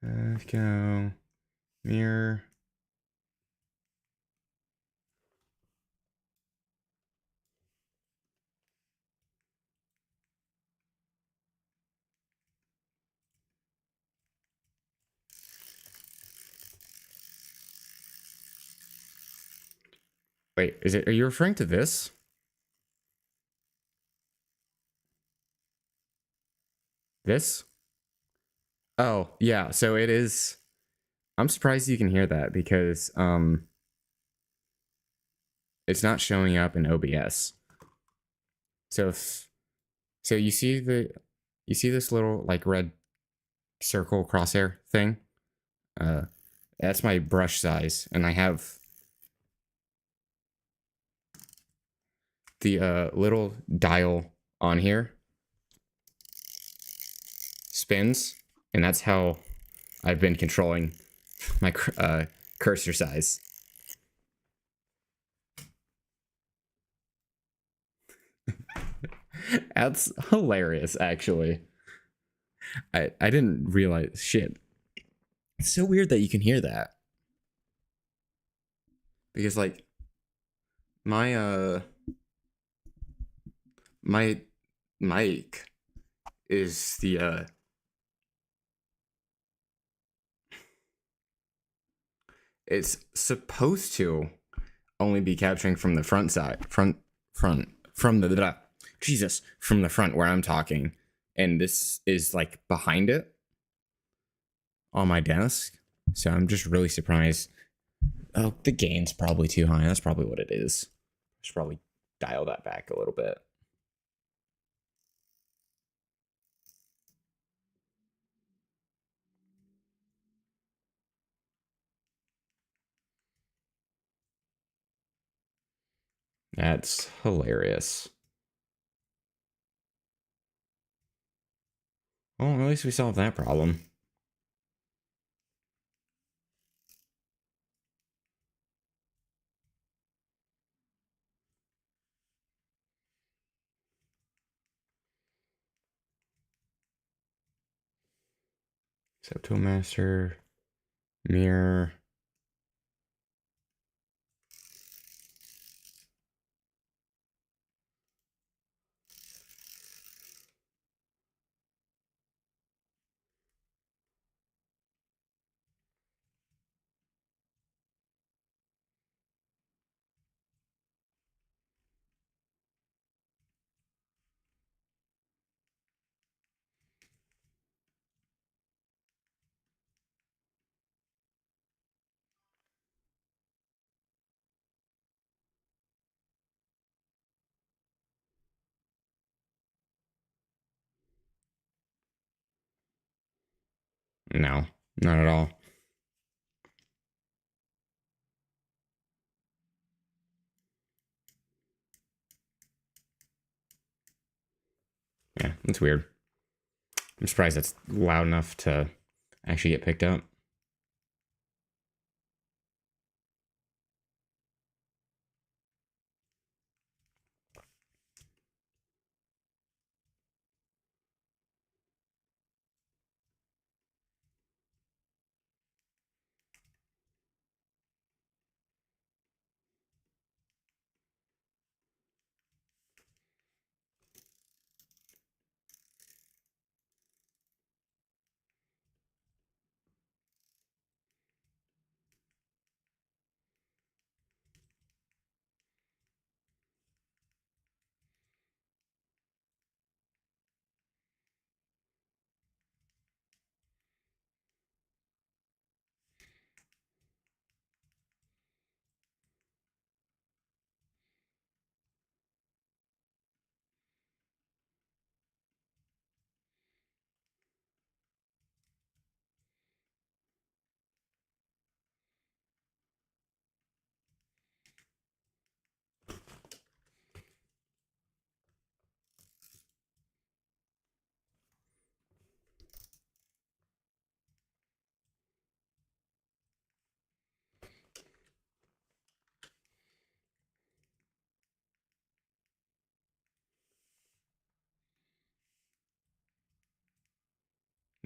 Let's go. Mirror. Wait, are you referring to this? This? Oh, yeah. So it is. I'm surprised you can hear that because it's not showing up in OBS. So so you see this little like red circle crosshair thing? That's my brush size, and I have the little dial on here spins, and that's how I've been controlling my cursor size. That's hilarious, actually. I didn't realize. Shit. It's so weird that you can hear that. Because like my my mic is the it's supposed to only be capturing from the front side, from the Jesus, from the front where I'm talking, and this is like behind it on my desk. So I'm just really surprised. Oh, the gain's probably too high. That's probably what it is. I should probably dial that back a little bit. That's hilarious. Well, at least we solved that problem. Subtool master, mirror. No, not at all. Yeah, that's weird. I'm surprised that's loud enough to actually get picked up.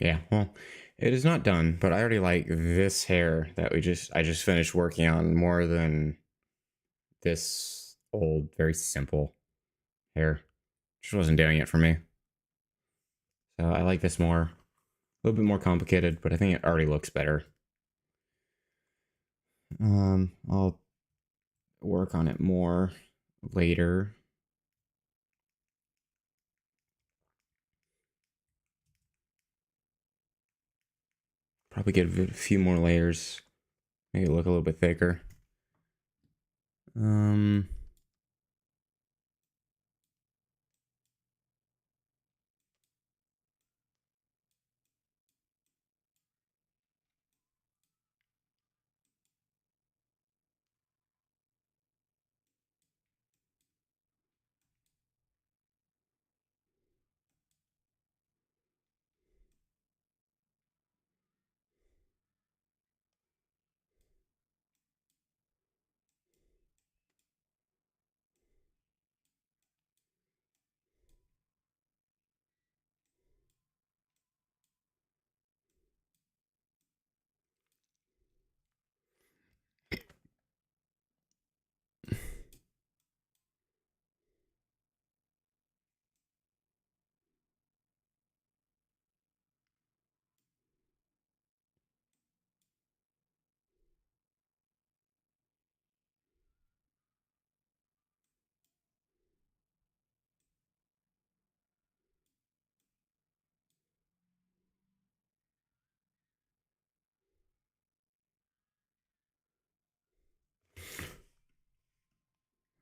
Yeah, well, it is not done, but I already like this hair that I just finished working on more than this old, very simple hair. Just wasn't doing it for me. So I like this more. A little bit more complicated, but I think it already looks better. I'll work on it more later. Probably get a few more layers, make it look a little bit thicker. Um,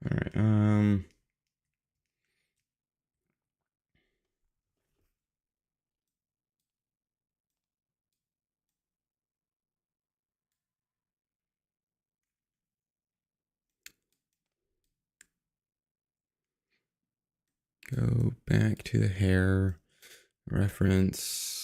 all right. Go back to the hair reference.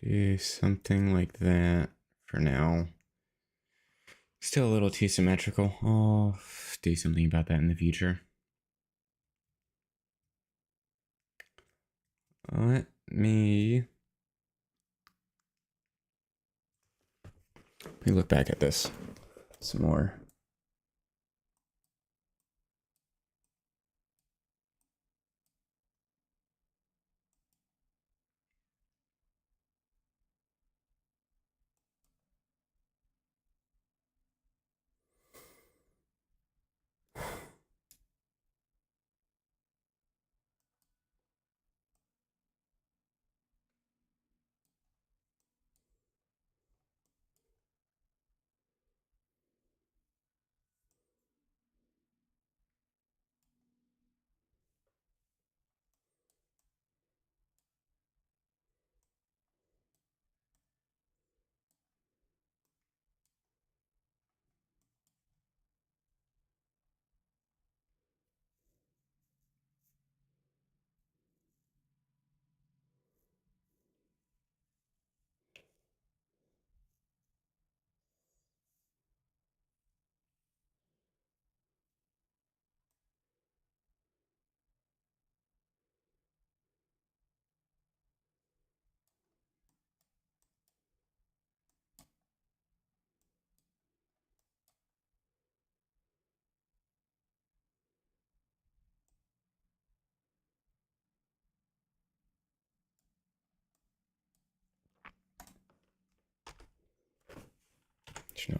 Do something like that for now. Still a little too symmetrical. I'll do something about that in the future. Let me look back at this some more.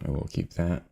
I will keep that.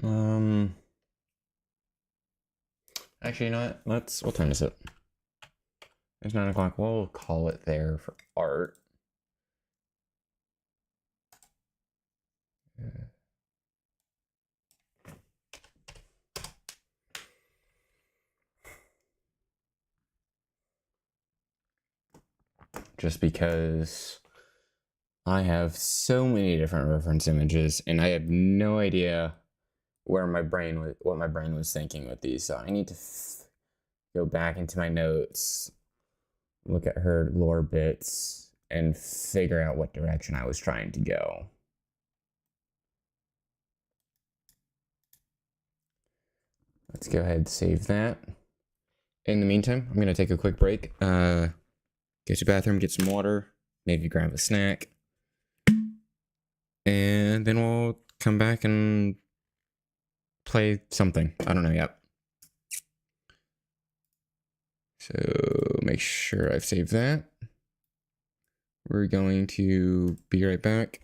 Um, actually, you know what? What time is it? It's 9 o'clock. We'll call it there for art. Just because I have so many different reference images and I have no idea what my brain was thinking with these. So I need to go back into my notes, look at her lore bits, and figure out what direction I was trying to go. Let's go ahead and save that. In the meantime, I'm going to take a quick break. Get to the bathroom, get some water, maybe grab a snack. And then we'll come back and play something. I don't know yet. So make sure I've saved that. We're going to be right back.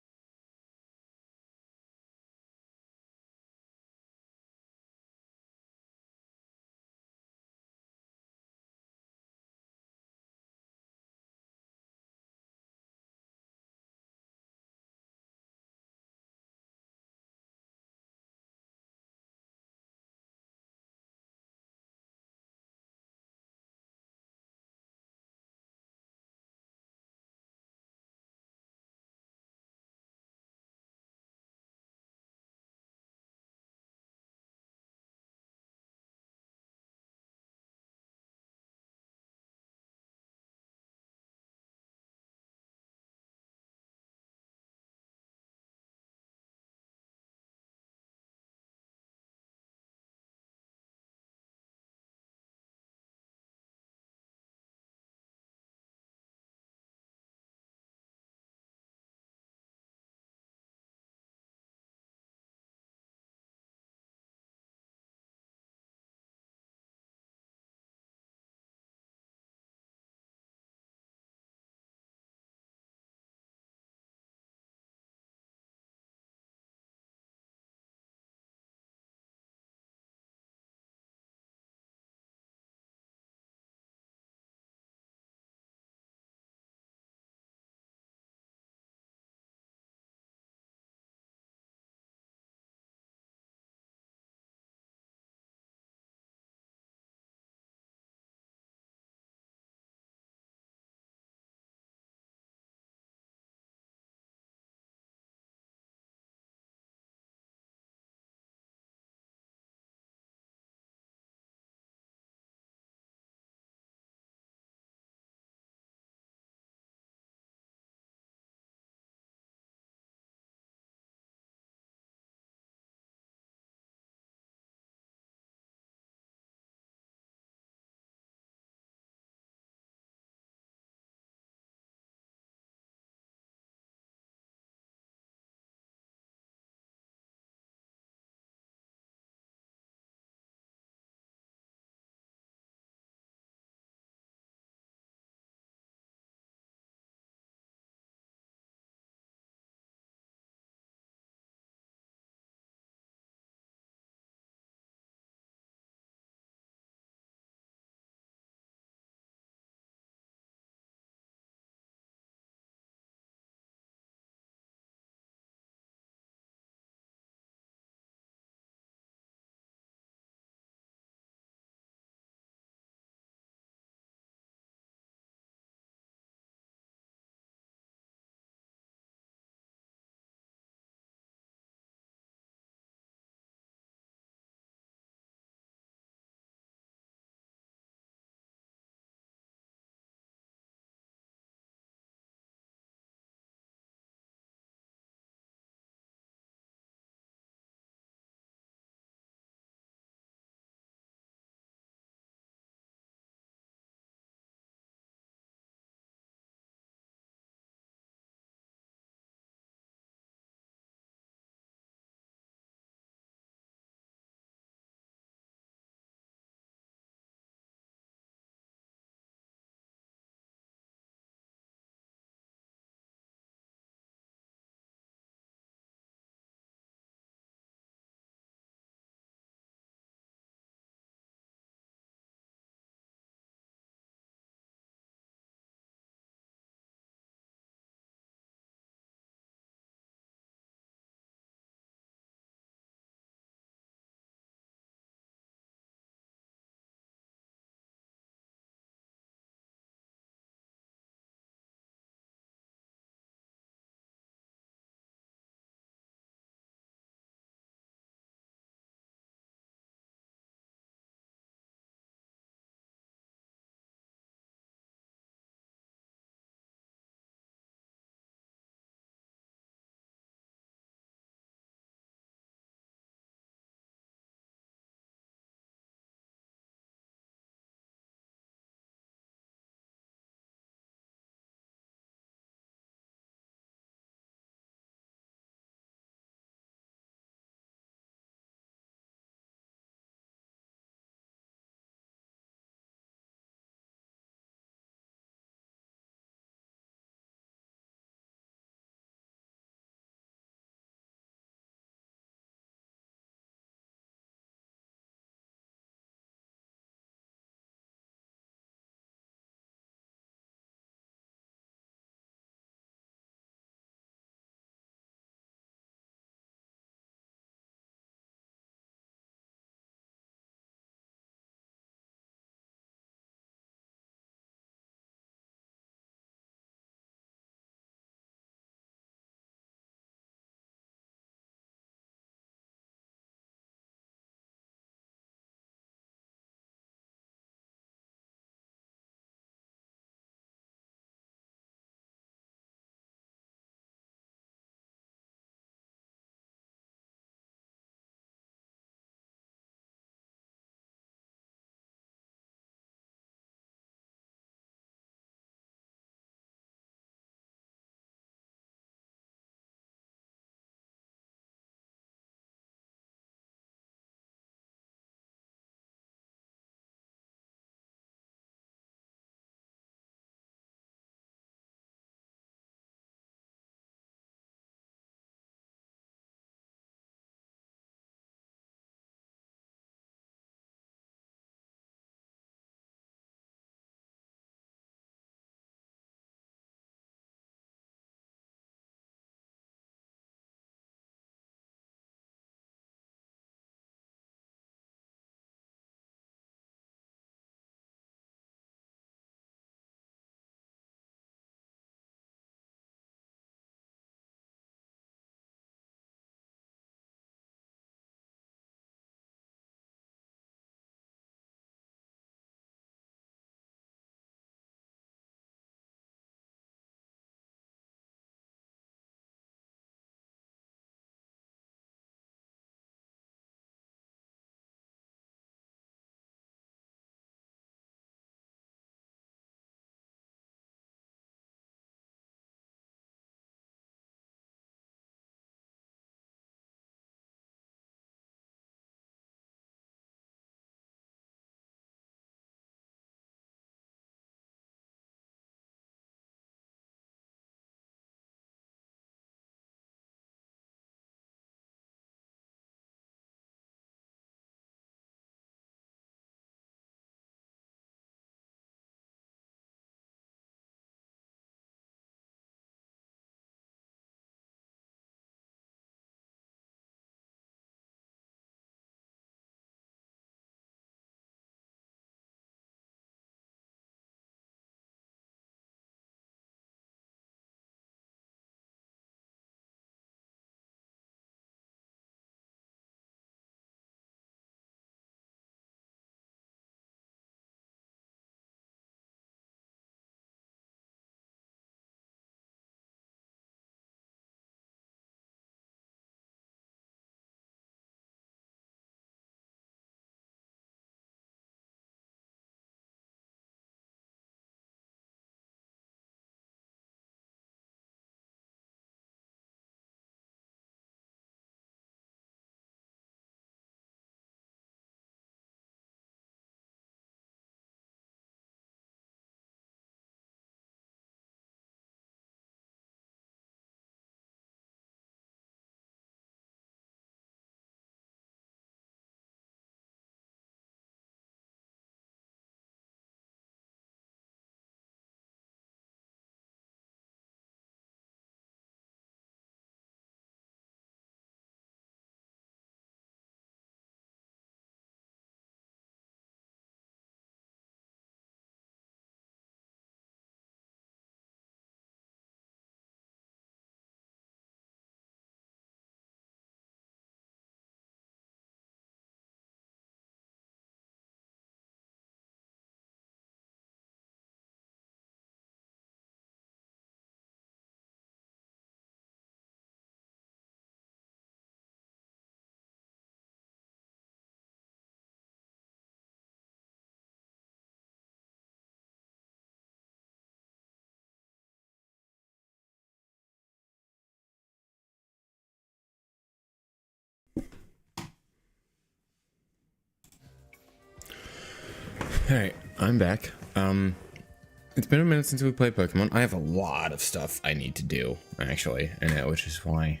Alright, I'm back. It's been a minute since we played Pokemon. I have a lot of stuff I need to do, actually, in it, which is why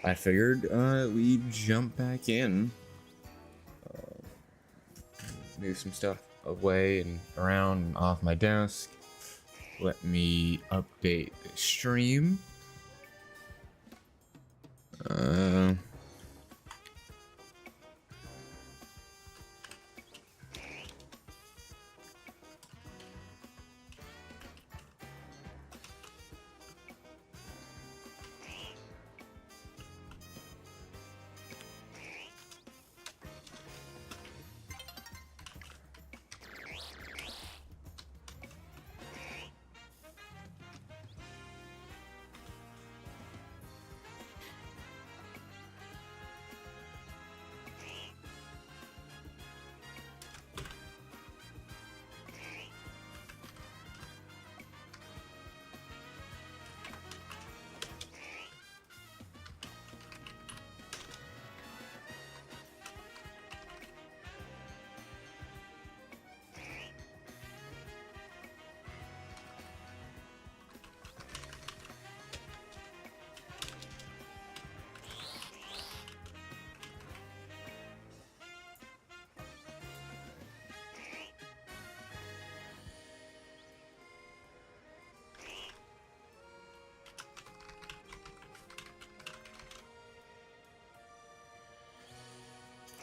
I figured we'd jump back in. Move some stuff away and around and off my desk. Let me update the stream.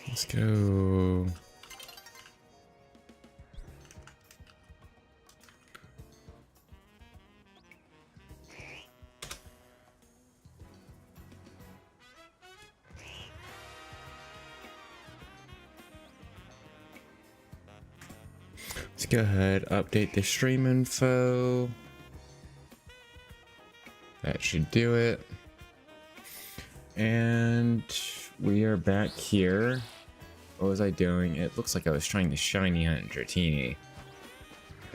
Let's go. Let's go ahead, update the stream info. That should do it. And we are back here. What was I doing? It looks like I was trying to shiny hunt Dratini.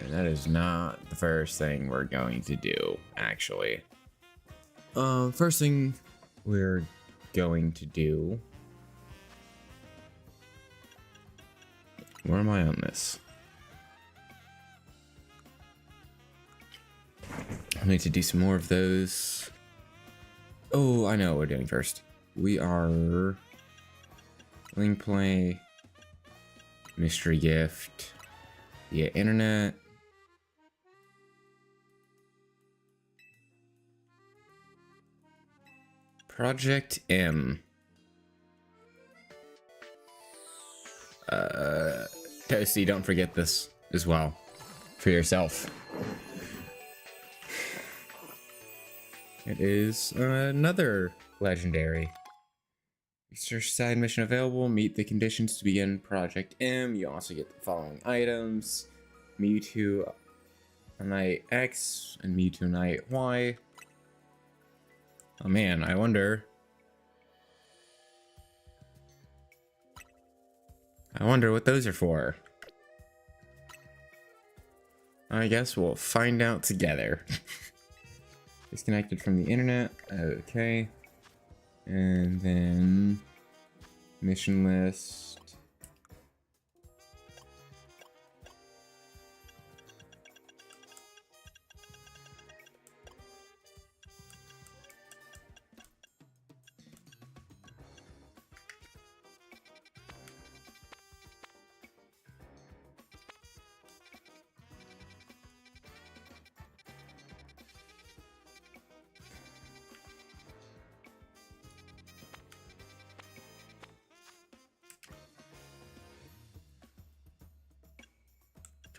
And that is not the first thing we're going to do, actually. First thing we're going to do... Where am I on this? I need to do some more of those. Oh, I know what we're doing first. We are... Link play, mystery gift, via internet, Project M. Toasty, don't forget this as well for yourself. It is another legendary. Research side mission available. Meet the conditions to begin Project M. You also get the following items: MewTwo Night X and MewTwo Night Y. Oh man, I wonder what those are for. I guess we'll find out together. Disconnected from the internet. Okay. And then mission list.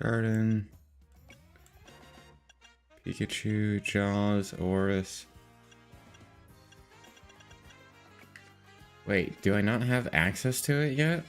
Garden, Pikachu, Jaws, Oris. Wait, do I not have access to it yet?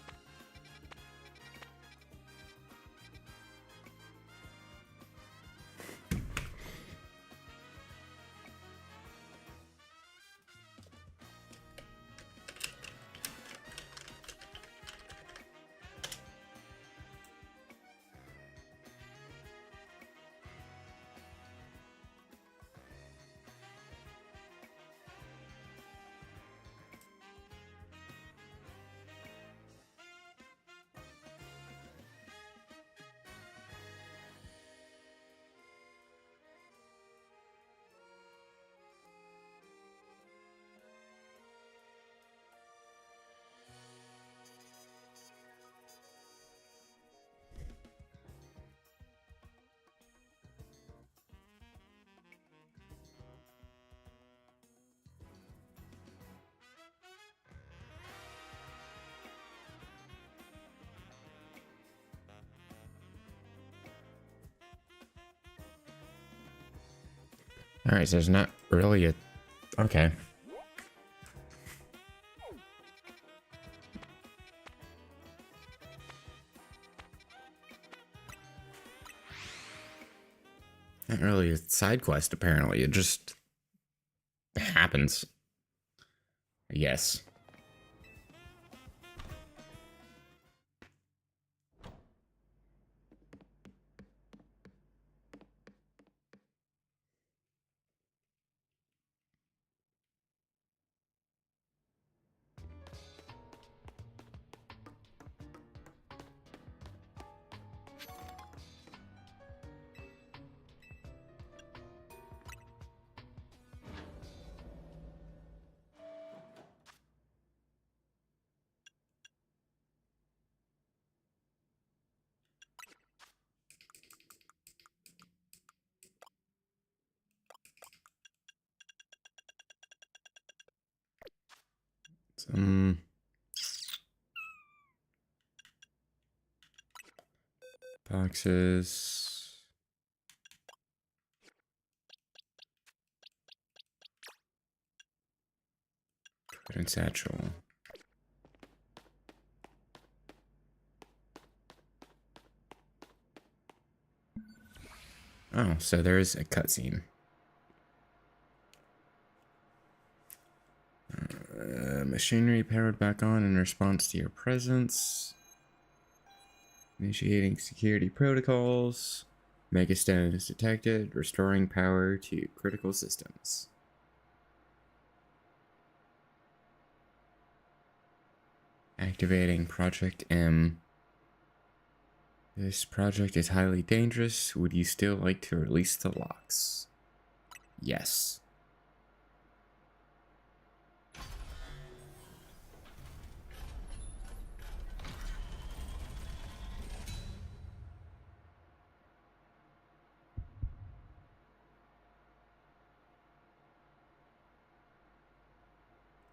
Alright, so there's not really a... Okay. Not really a side quest, apparently. It just happens. Yes. Some boxes. And satchel. Oh, so there's a cutscene. Machinery powered back on in response to your presence. Initiating security protocols. Megastone is detected, restoring power to critical systems. Activating Project M. This project is highly dangerous. Would you still like to release the locks? Yes.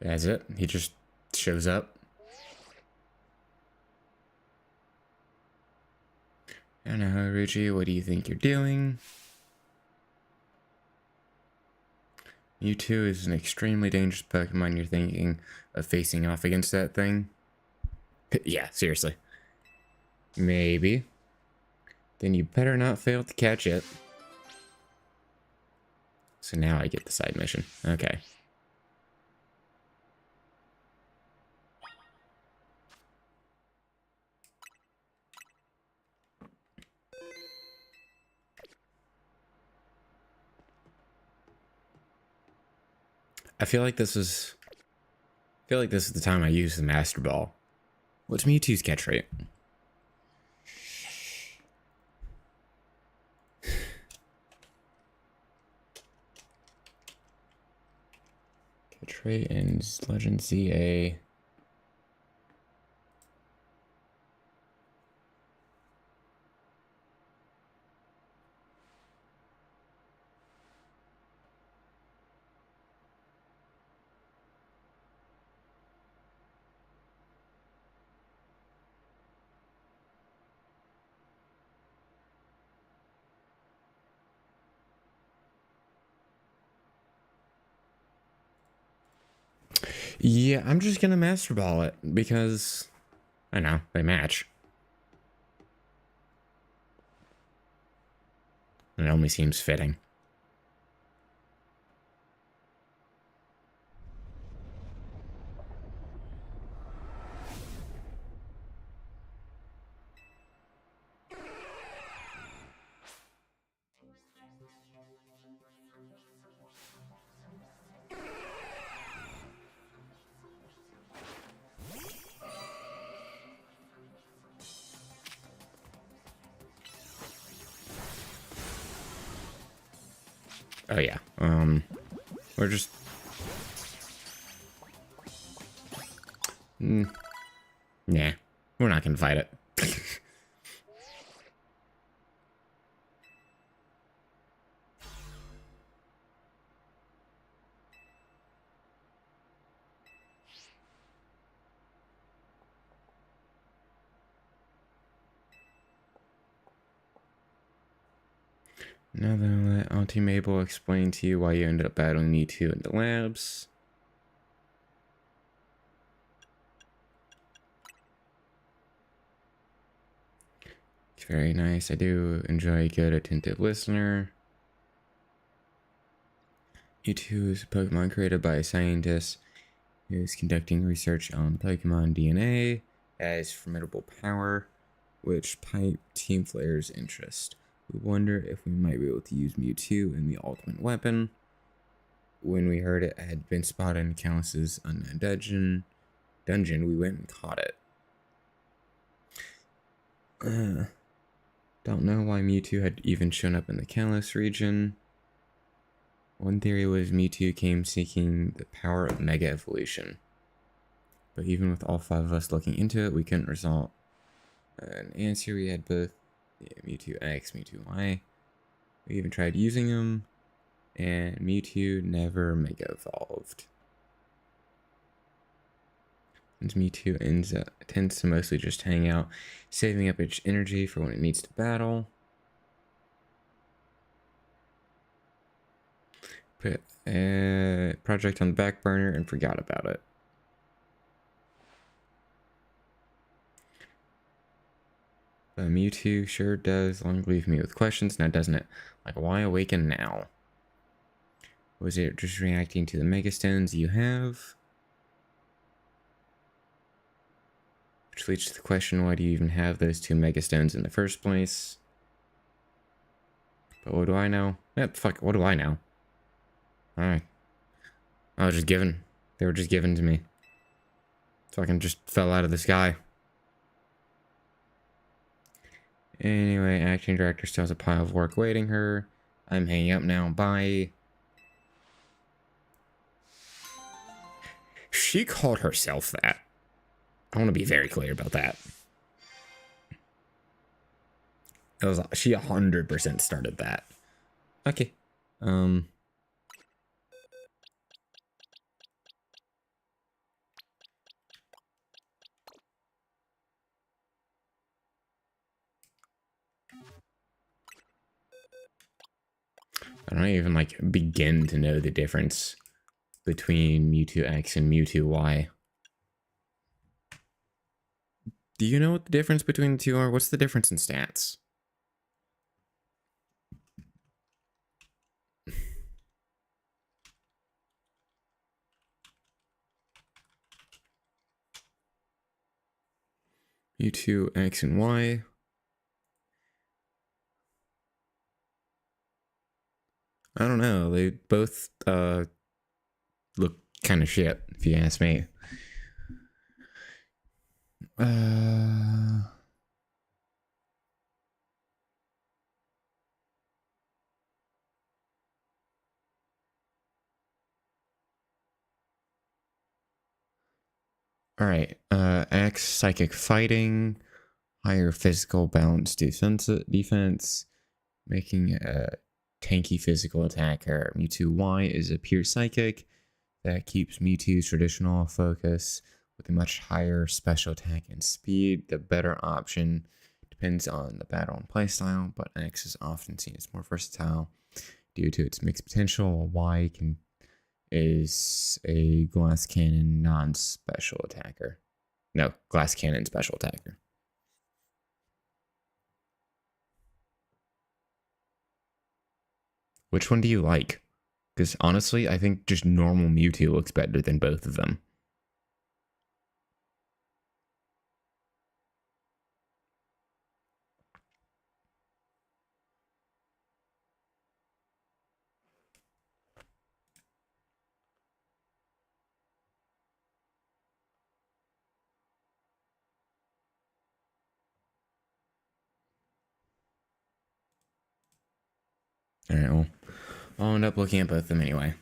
That's it. He just shows up. I don't know, Ruchi, what do you think you're doing? MewTwo is an extremely dangerous Pokemon. You're thinking of facing off against that thing? Yeah, seriously. Maybe. Then you better not fail to catch it. So now I get the side mission. Okay. I feel like this is the time I use the Master Ball. What's Mewtwo's catch rate? Catch rate in Legend ZA. Yeah, I'm just gonna Master Ball it because I know they match. It only seems fitting. Oh yeah. We're just nah. We're not gonna fight it. Now then, I'll let Auntie Mabel explain to you why you ended up battling MewTwo in the labs. It's very nice. I do enjoy a good, attentive listener. MewTwo is a Pokemon created by a scientist who is conducting research on Pokemon DNA. It has formidable power, which piqued Team Flare's interest. We wonder if we might be able to use MewTwo in the ultimate weapon. When we heard it had been spotted in Calus's unknown dungeon, we went and caught it. Don't know why MewTwo had even shown up in the Calus region. One theory was MewTwo came seeking the power of Mega Evolution. But even with all 5 of us looking into it, we couldn't resolve an answer. We had both MewTwo X, MewTwo Y. We even tried using them, and MewTwo never Mega Evolved. And MewTwo tends to mostly just hang out, saving up its energy for when it needs to battle. Put a project on the back burner and forgot about it. But MewTwo sure does long leave me with questions now, doesn't it? Like, why awaken now? Was it just reacting to the Mega Stones you have? Which leads to the question, why do you even have those 2 Mega Stones in the first place? But what do I know? Fuck, what do I know? Alright. I was just given. They were just given to me. Fucking just fell out of the sky. Anyway, acting director still has a pile of work waiting her. I'm hanging up now. Bye. She called herself that. I want to be very clear about that. She 100% started that. Okay. I don't even like begin to know the difference between MewTwo X and MewTwo Y. Do you know what the difference between the two are? What's the difference in stats? MewTwo X and Y. I don't know. They both look kind of shit, if you ask me. Alright, X, Psychic Fighting, higher physical balance defense, making a tanky physical attacker. MewTwo Y is a pure Psychic that keeps MewTwo's traditional focus with a much higher special attack and speed. The better option depends on the battle and playstyle, but X is often seen as more versatile due to its mixed potential, while Y is a glass cannon non-special attacker. No, glass cannon special attacker. Which one do you like? Because honestly, I think just normal MewTwo looks better than both of them. Alright, well, I'll end up looking at both of them anyway.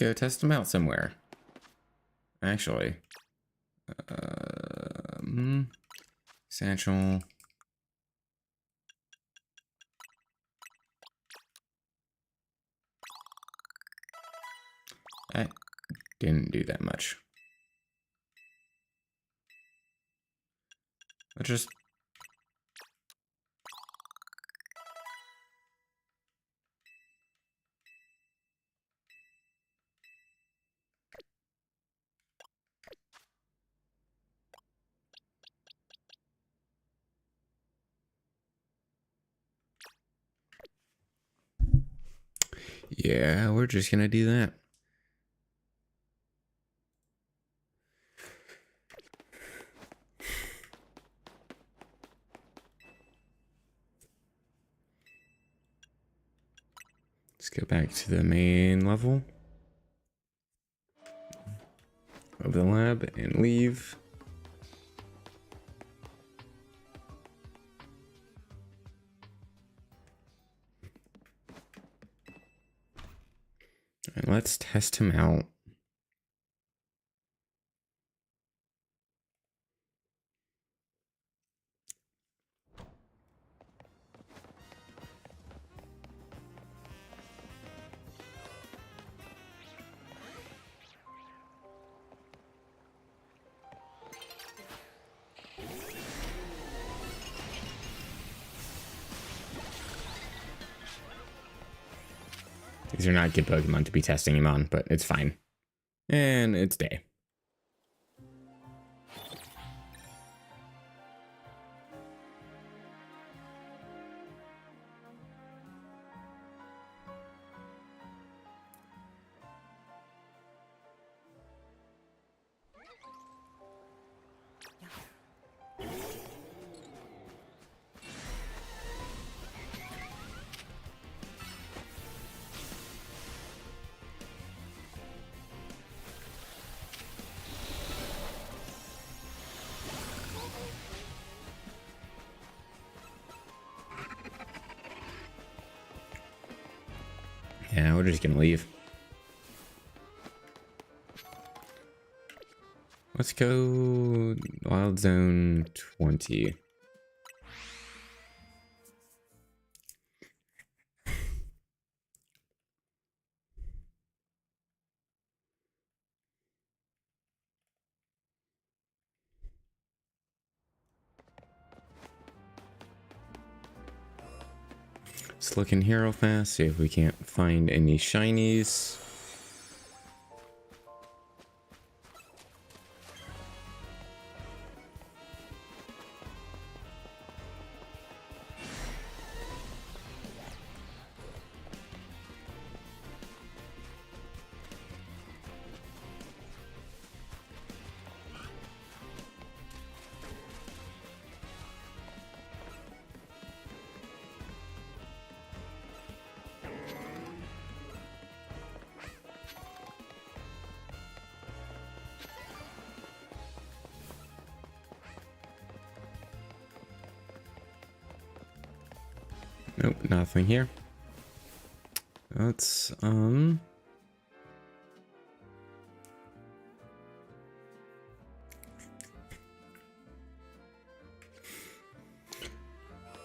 go test them out somewhere. Actually. Satchel. I didn't do that much. Let's just... Yeah, we're just gonna do that. Let's go back to the main level of the lab and leave. And let's test him out. These are not good Pokemon to be testing him on, but it's fine. And it's day. Yeah, we're just gonna leave. Let's go Wild Zone 20. Let's look in here real fast, see if we can't find any shinies. Nope, nothing here. Let's,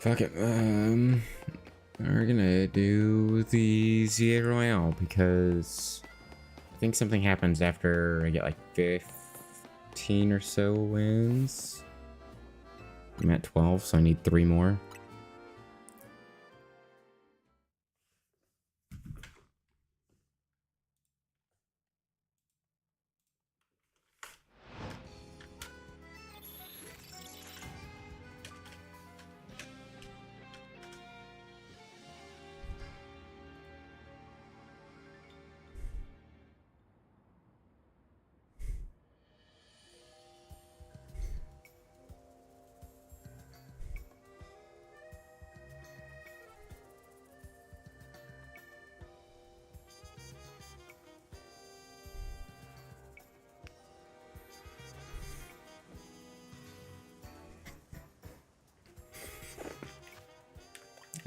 fuck it, we're gonna do the ZA Royale because I think something happens after I get like 15 or so wins. I'm at 12, so I need 3 more.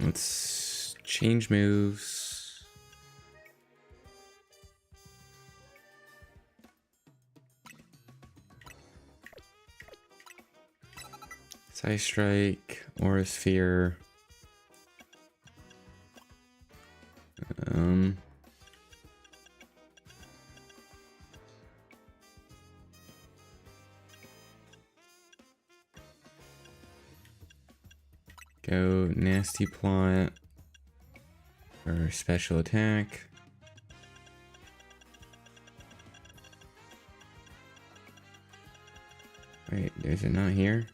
Let's change moves. Ice Strike, Aura Sphere. Go Nasty Plot or Special Attack. Wait, is it not here?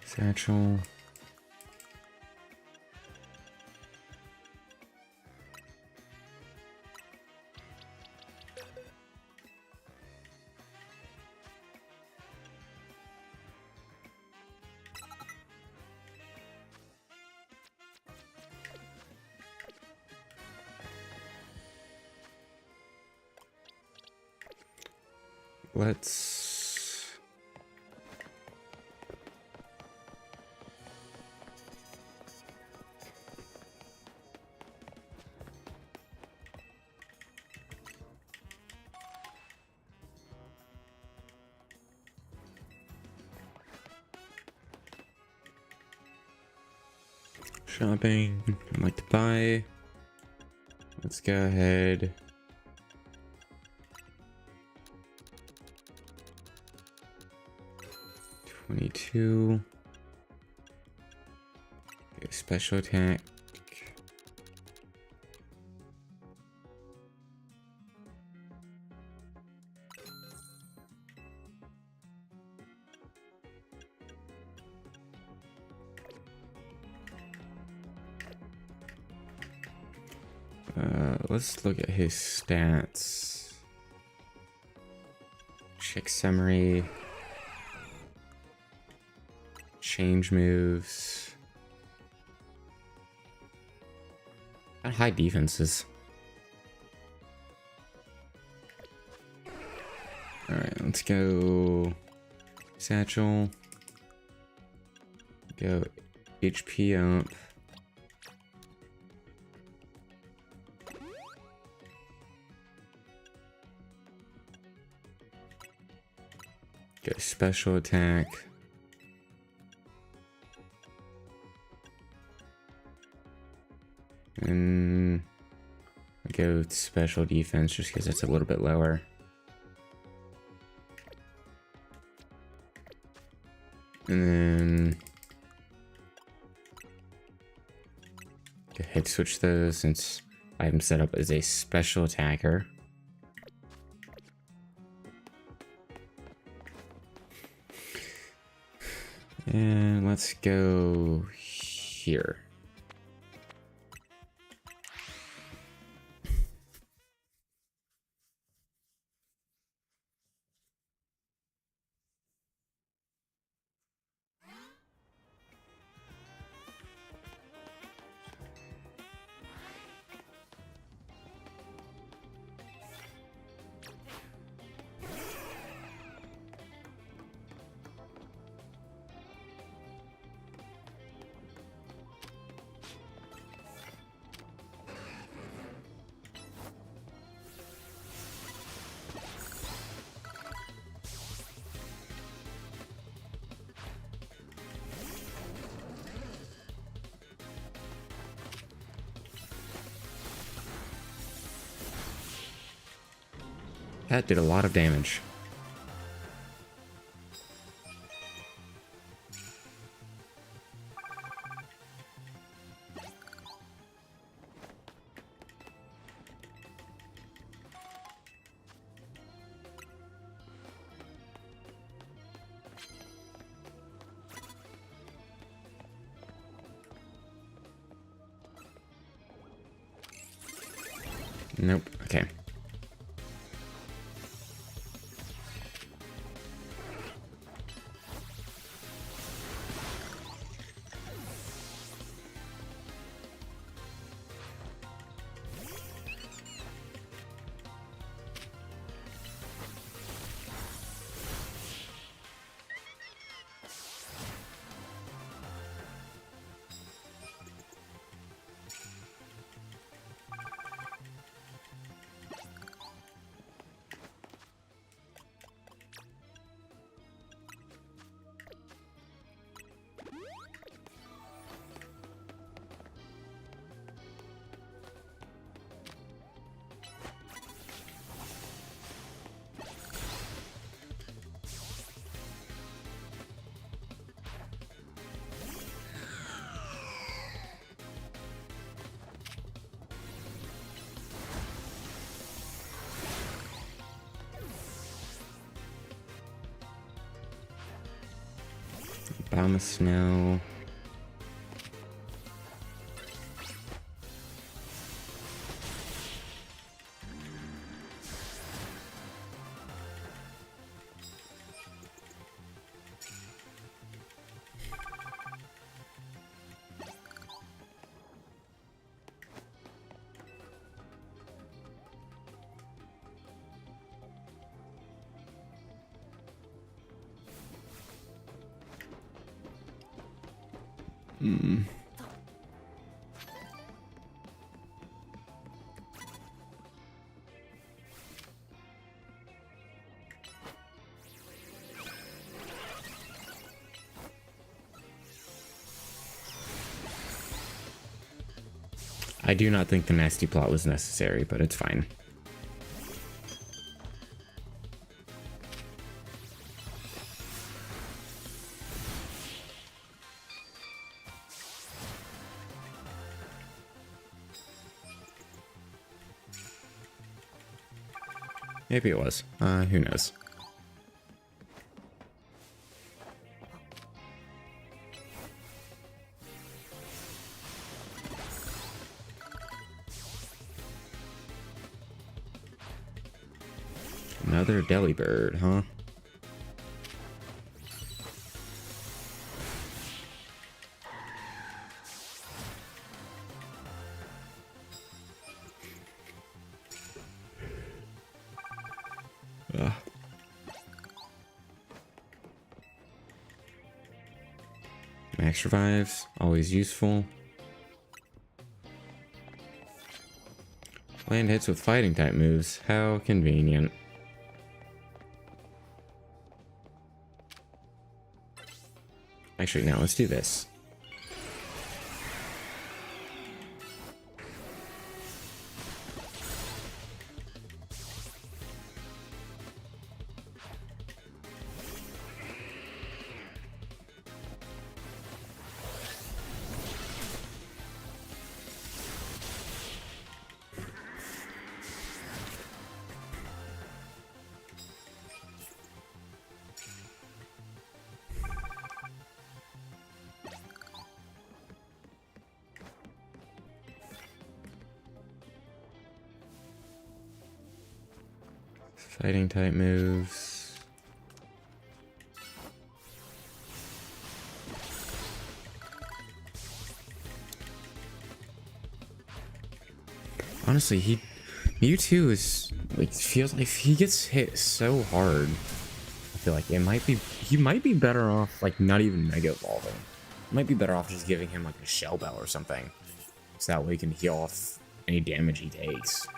Satchel. Let's shopping. I'd like to buy. Let's go ahead. $22. Okay, special attack. Let's look at his stats. Check summary. Change moves. Got high defenses. Alright, let's go Satchel. Go HP up. Go special attack. And I go with special defense just because it's a little bit lower. And then go ahead, switch those since I have him set up as a special attacker. And let's go here. That did a lot of damage. Nope. Okay. Bomb of Snow. I do not think the nasty plot was necessary, but it's fine. Maybe it was. Who knows? Another Delibird, huh? Ugh. Max revives, always useful. Land hits with fighting type moves, how convenient. Actually, now let's do this. Fighting type moves. Honestly, MewTwo is like feels like he gets hit so hard. I feel like he might be better off like not even mega evolving. Might be better off just giving him like a shell bell or something, so that way he can heal off any damage he takes.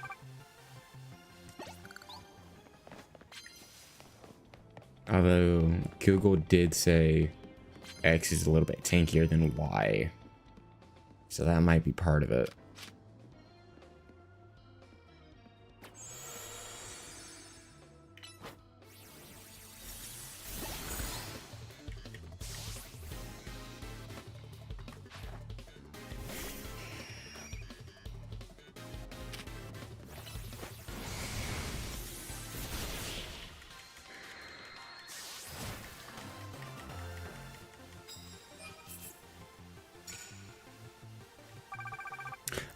Although Google did say X is a little bit tankier than Y, so that might be part of it.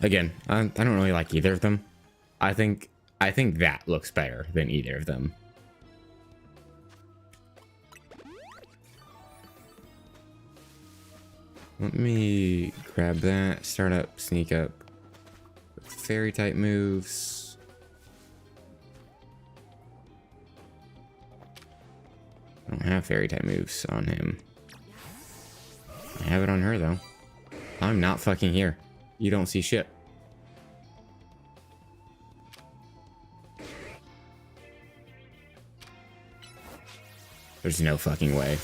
Again, I don't really like either of them. I think that looks better than either of them. Let me grab that, start up, sneak up. Fairy type moves. I don't have fairy type moves on him. I have it on her though. I'm not fucking here. You don't see shit. There's no fucking way.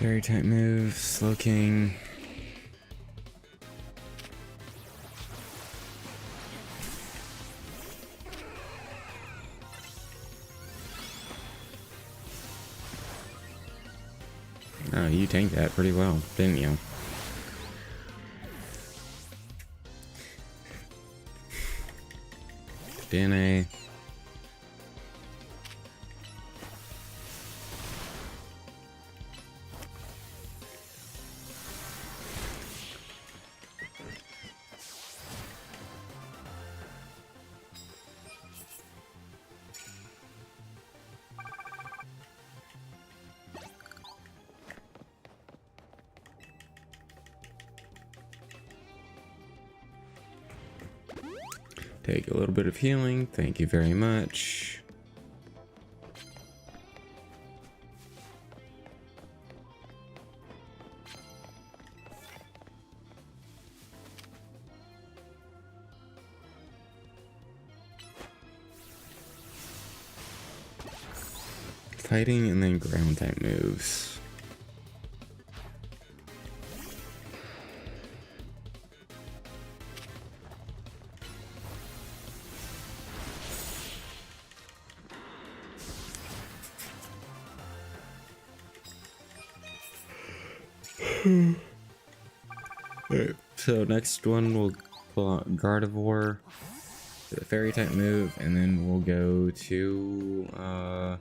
Fairy type moves, Slow King. Oh, you tanked that pretty well, didn't you? DNA. Take a little bit of healing. Thank you very much. Fighting and then ground type moves. Alright, so next one we'll pull out Gardevoir, the fairy type move, and then we'll go to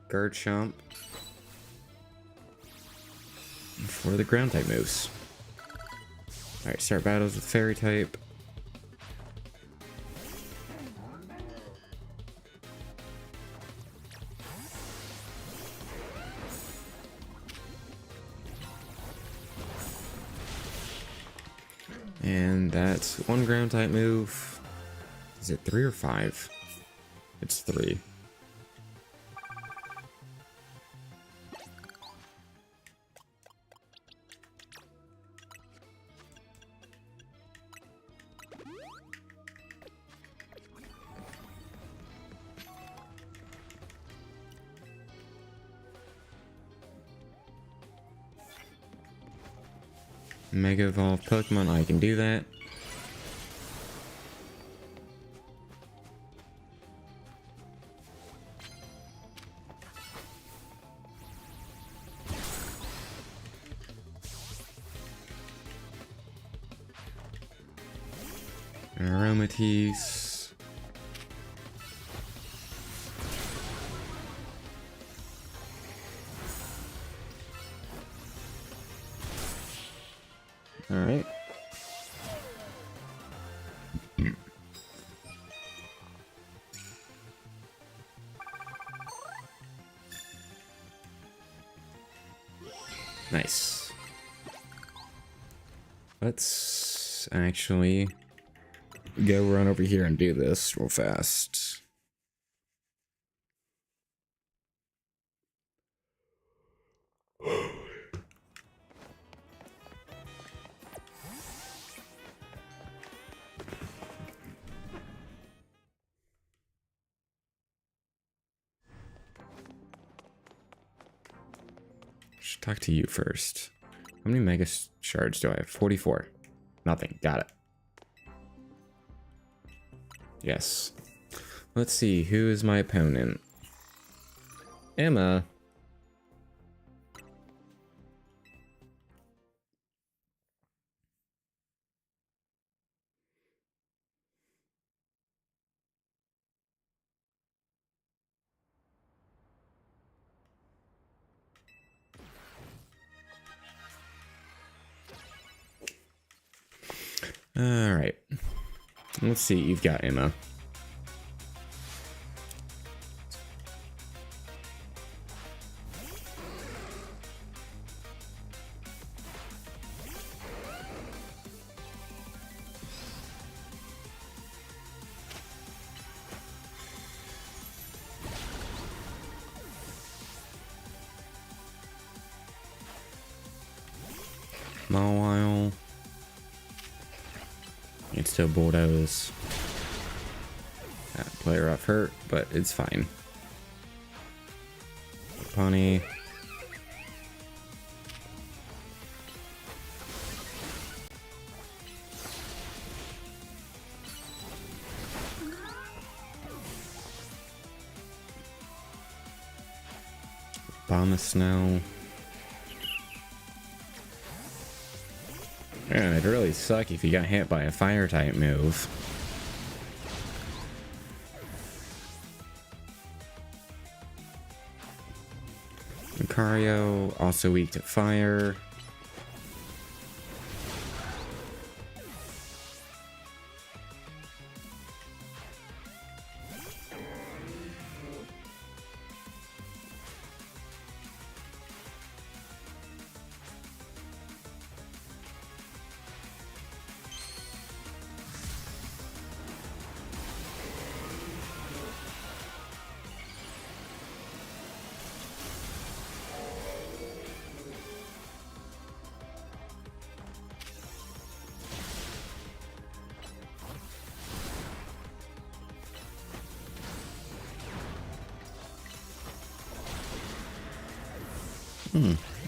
Garchomp for the ground type moves. Alright, start battles with fairy type. And that's one ground type move. Is it 3 or 5? It's 3. Mega Evolve Pokemon, I can do that. Aromatisse. All right. Nice. Let's actually go run over here and do this real fast. Should talk to you first. How many mega shards do I have? 44. Nothing. Got it. Yes. Let's see. Who is my opponent? Emma. All right. Let's see. You've got Emma. Mawile. It's still bulldoze. That player off hurt, but it's fine. Pawnee. Bomb of Snow. Man, it'd really suck if you got hit by a fire type move. Lucario, also weak to fire.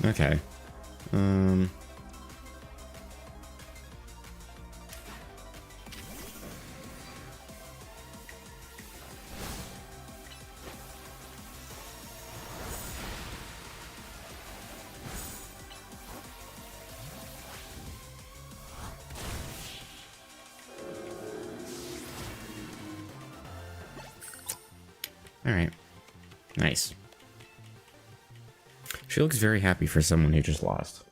Okay. All right. Nice. She looks very happy for someone who just lost.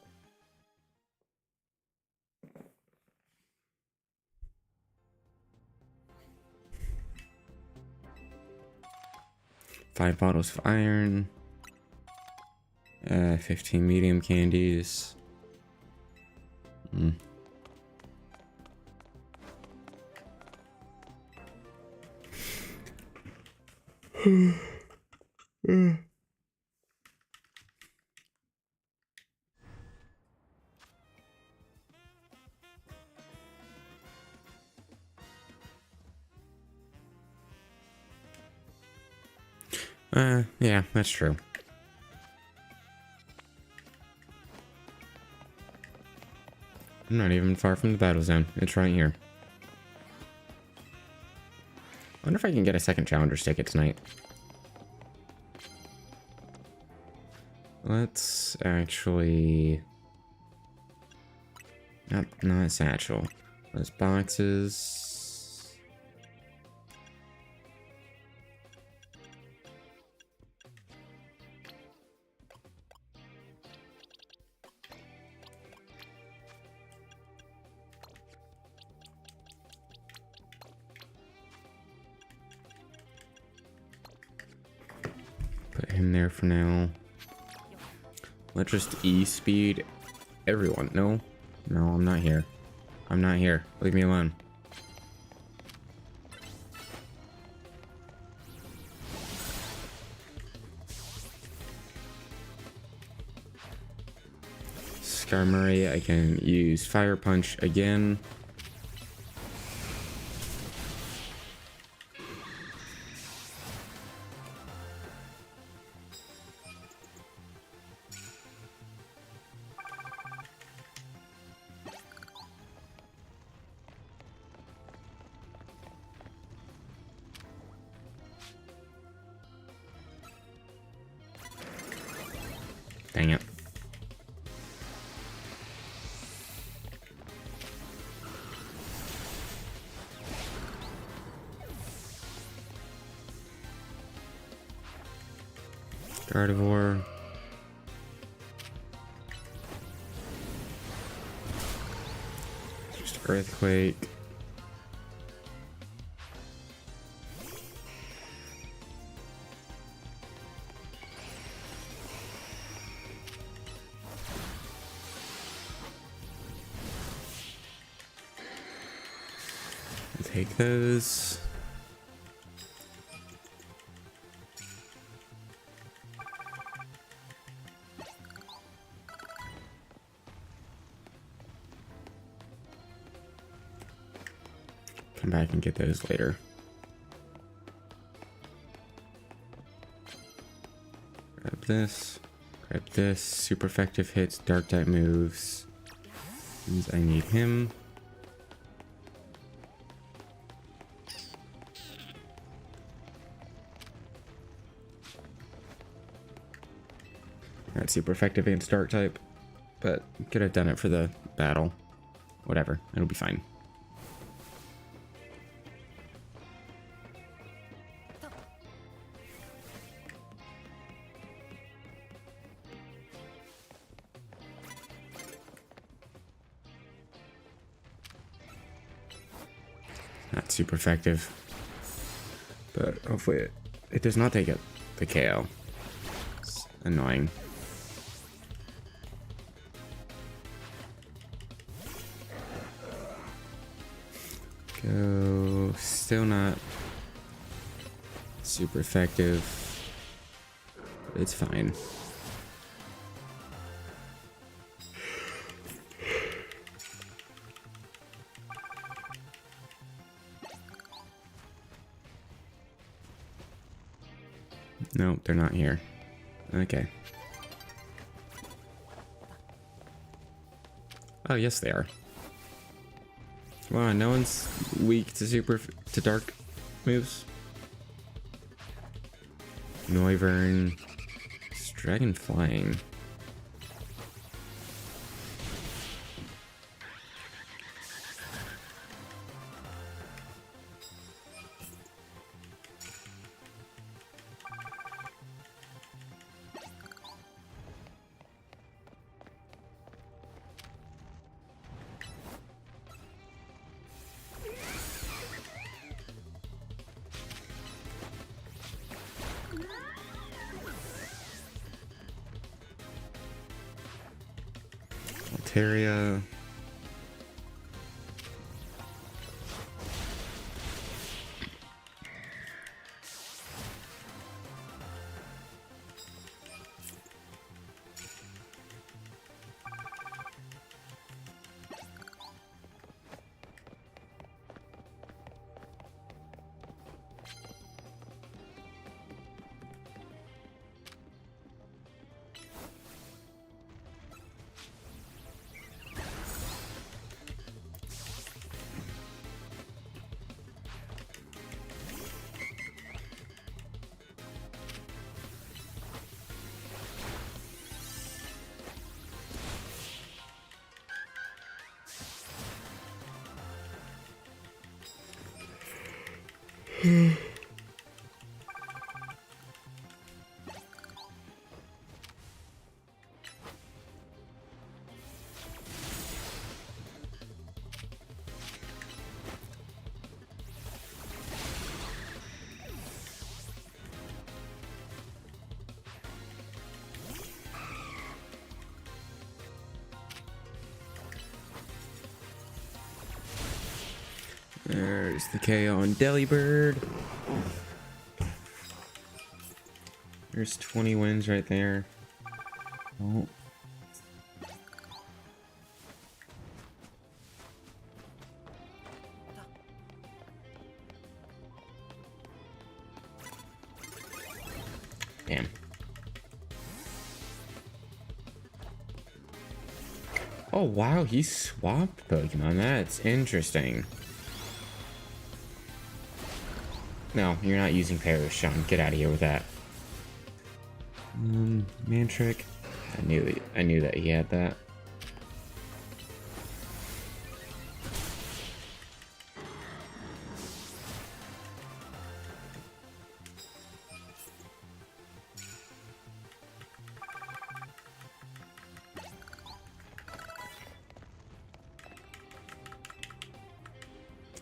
Five bottles of iron. 15 medium candies. Yeah, that's true. I'm not even far from the battle zone. It's right here. I wonder if I can get a second challenger's ticket tonight. Let's actually... Not satchel. Those boxes... Put him there for now. Let's just E-speed everyone. No, I'm not here. I'm not here. Leave me alone. Skarmory, I can use Fire Punch again. Dang it. Gardevoir. Just Earthquake. Take those. Come back and get those later. Grab this. Grab this. Super effective hits, dark type moves. Means I need him. Not super effective against Dark type, but could have done it for the battle. Whatever, it'll be fine. Not super effective, but hopefully it does not take it the KO. It's annoying. Go. Still not super effective. It's fine. No, they're not here. Okay. Oh, yes, they are. Wow, no one's weak to dark moves. Noivern. It's dragon flying. Altaria. There's the KO on Delibird. There's 20 wins right there. Oh. Damn. Oh wow, he swapped Pokemon. That's interesting. No, you're not using Perish, Sean. Get out of here with that. Mantrick. I knew that he had that.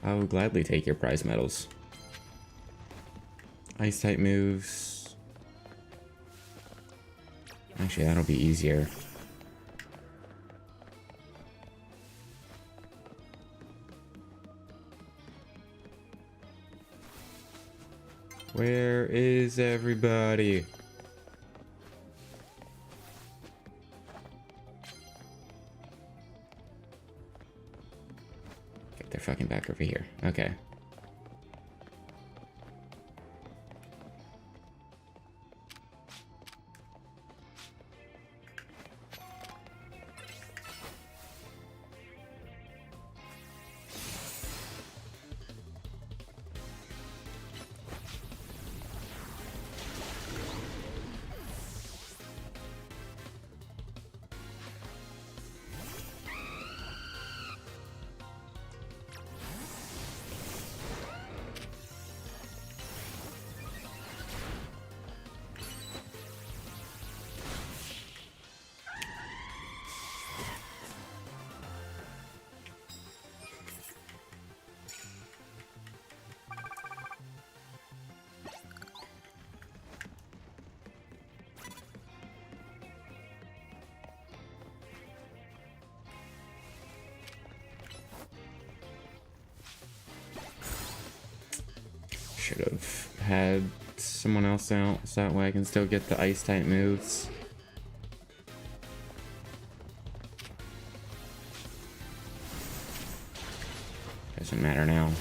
I will gladly take your prize medals. Ice type moves. Actually, that'll be easier. Where is everybody? Get their fucking back over here. Okay. should have had someone else out so that way I can still get the ice type moves. Doesn't matter now.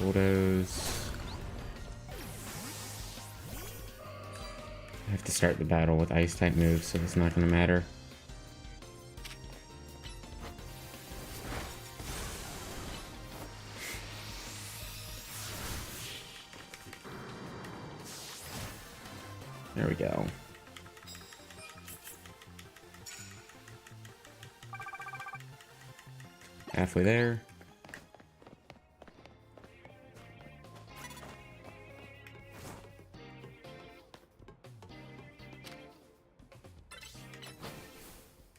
Bulldoze. I have to start the battle with ice type moves, so it's not going to matter. There we go. Halfway there.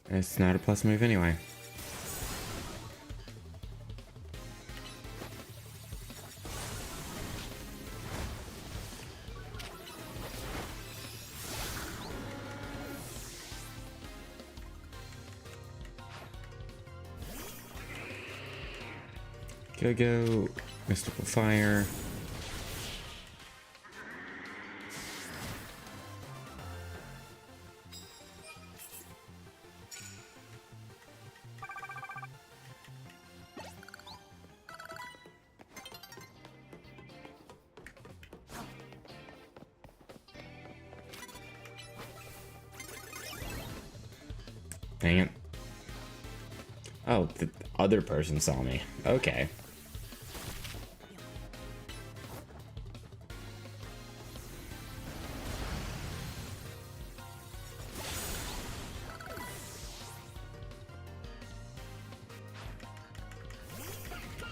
It's not a plus move anyway. Go, mystical fire. Dang it. Oh, the other person saw me. Okay.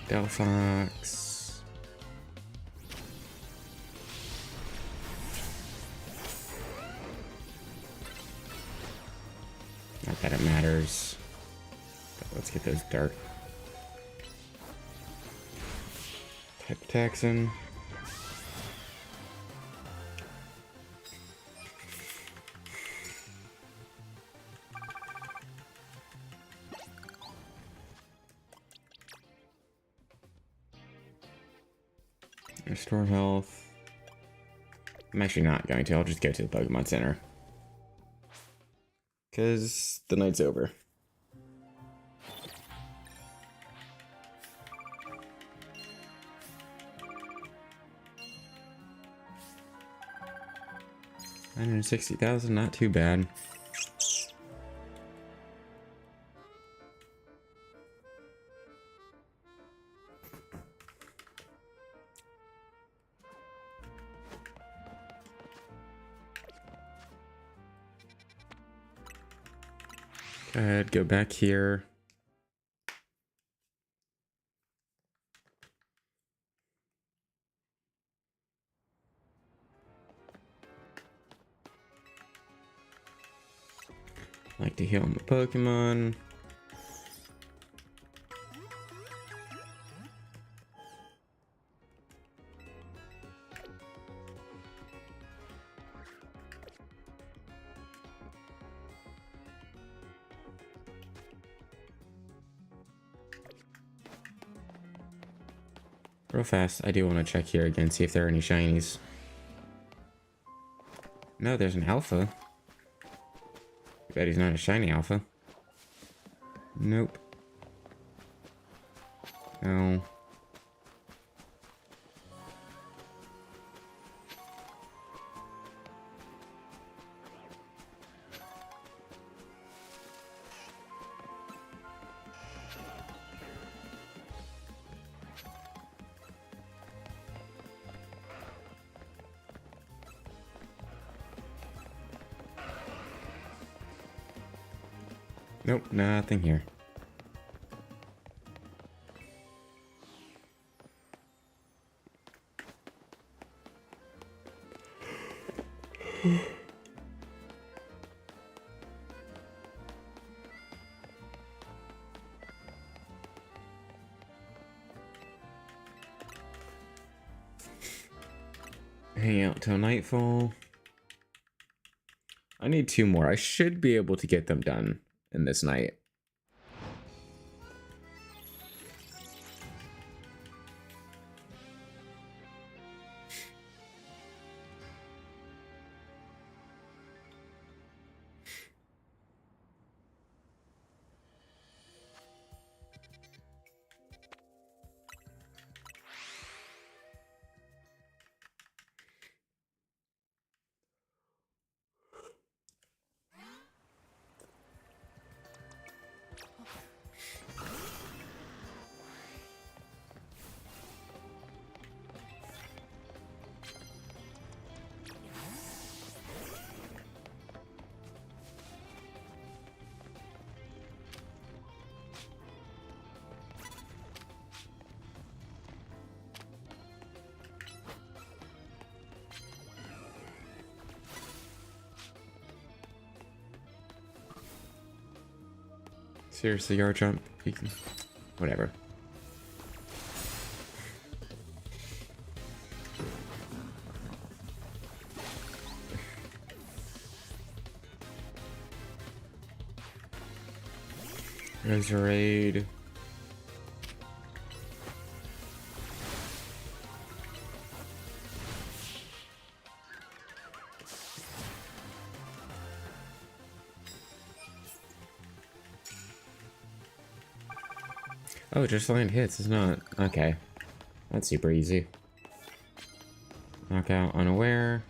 Delphox. Not that it matters. But let's get those dark type attacks in. Restore health. I'm actually not going to. I'll just go to the Pokemon Center. Because the night's over. $160,000, not too bad. Go ahead, go back here. Like to heal my Pokemon. Real fast, I do want to check here again, see if there are any shinies. No, there's an alpha. I bet he's not a shiny alpha. Nope. No. Nope, nothing here. Hang out till nightfall. I need 2 more. I should be able to get them done in this night. Seriously, Garchomp? You can... Whatever. Resurade. Oh, just land hits. It's not... Okay. That's super easy. Knockout unaware.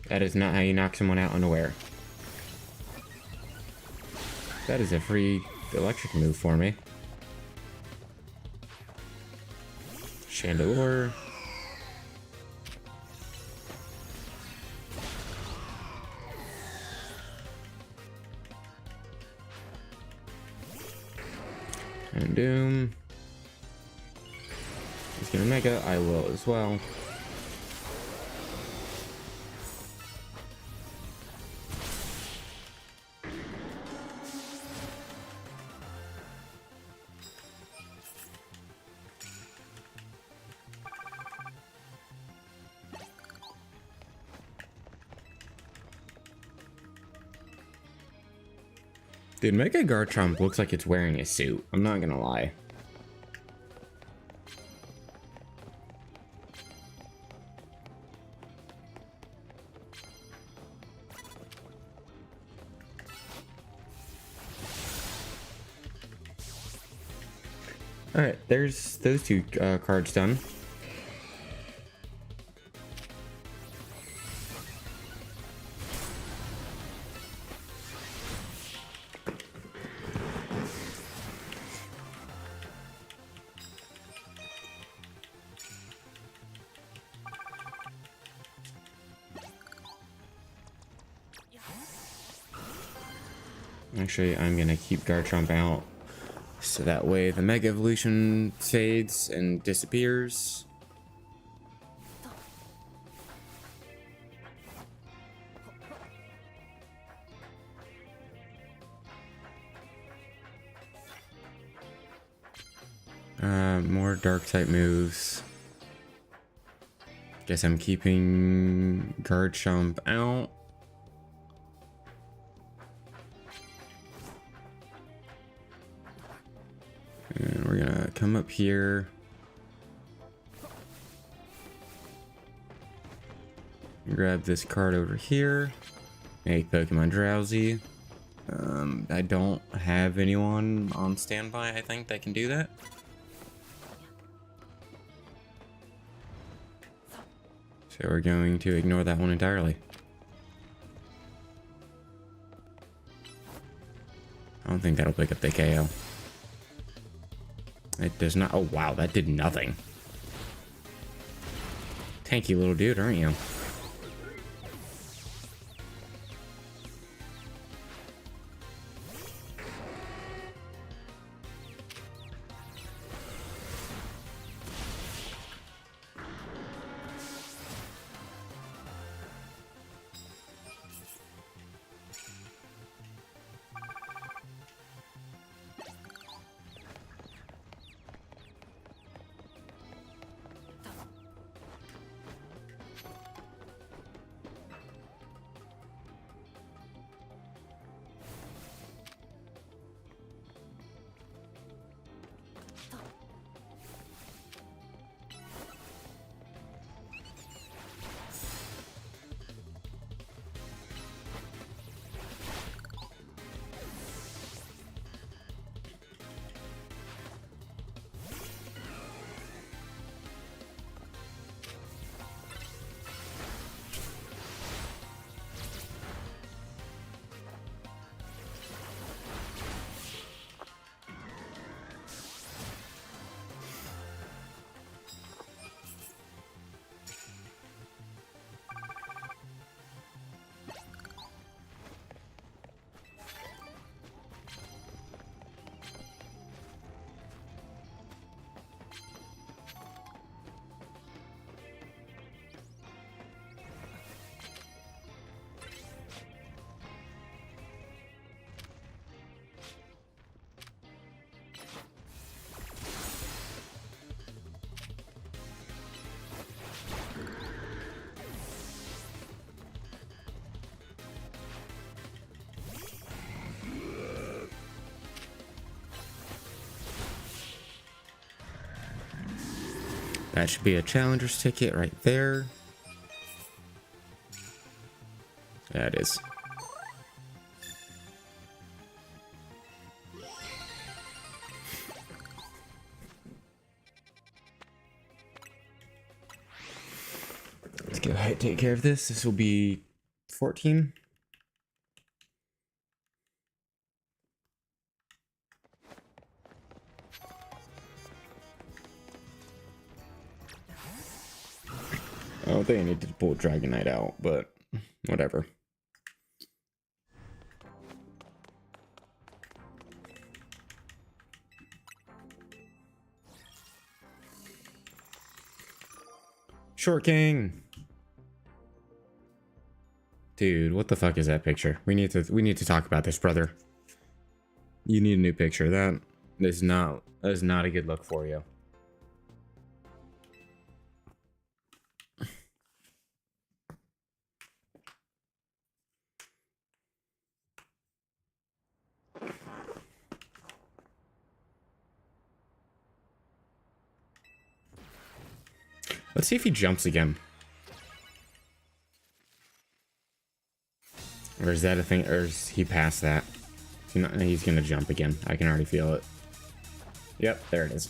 That is not how you knock someone out unaware. That is a free electric move for me. Chandelure. And Doom. He's gonna Mega. I will as well. Dude, Mega Garchomp looks like it's wearing a suit. I'm not gonna lie. Alright, there's those two cards done. Actually, I'm gonna keep Garchomp out, so that way the Mega Evolution fades and disappears. More Dark-type moves. Guess I'm keeping Garchomp out. And we're gonna come up here. Grab this card over here. Make Pokemon Drowsy. I don't have anyone on standby, I think, that can do that. So we're going to ignore that one entirely. I don't think that'll pick up the KO. It does not. Oh, wow, that did nothing. Tanky little dude, aren't you? That should be a challenger's ticket right there. Yeah, it is. Let's go ahead and take care of this. This will be 14. I don't think I need to pull Dragonite out, but whatever. Short King. Dude, what the fuck is that picture? We need to talk about this, brother. You need a new picture. That is not a good look for you. Let's see if he jumps again. Or is that a thing? Or is he past that? He's gonna jump again. I can already feel it. Yep, there it is.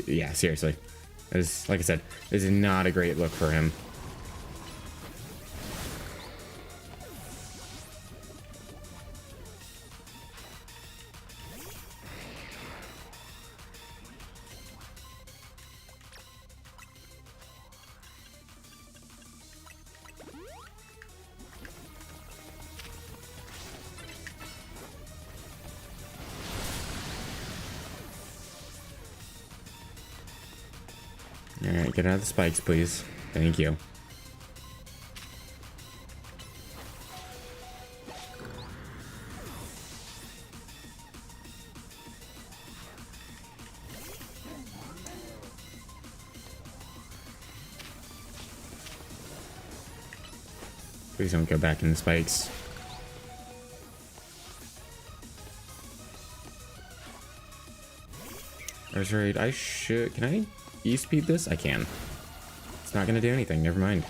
Yeah, seriously. Like I said, this is not a great look for him. Alright, get out of the spikes, please. Thank you. Please don't go back in the spikes. Right, I should... Can I E-speed this? I can. It's not gonna do anything, never mind.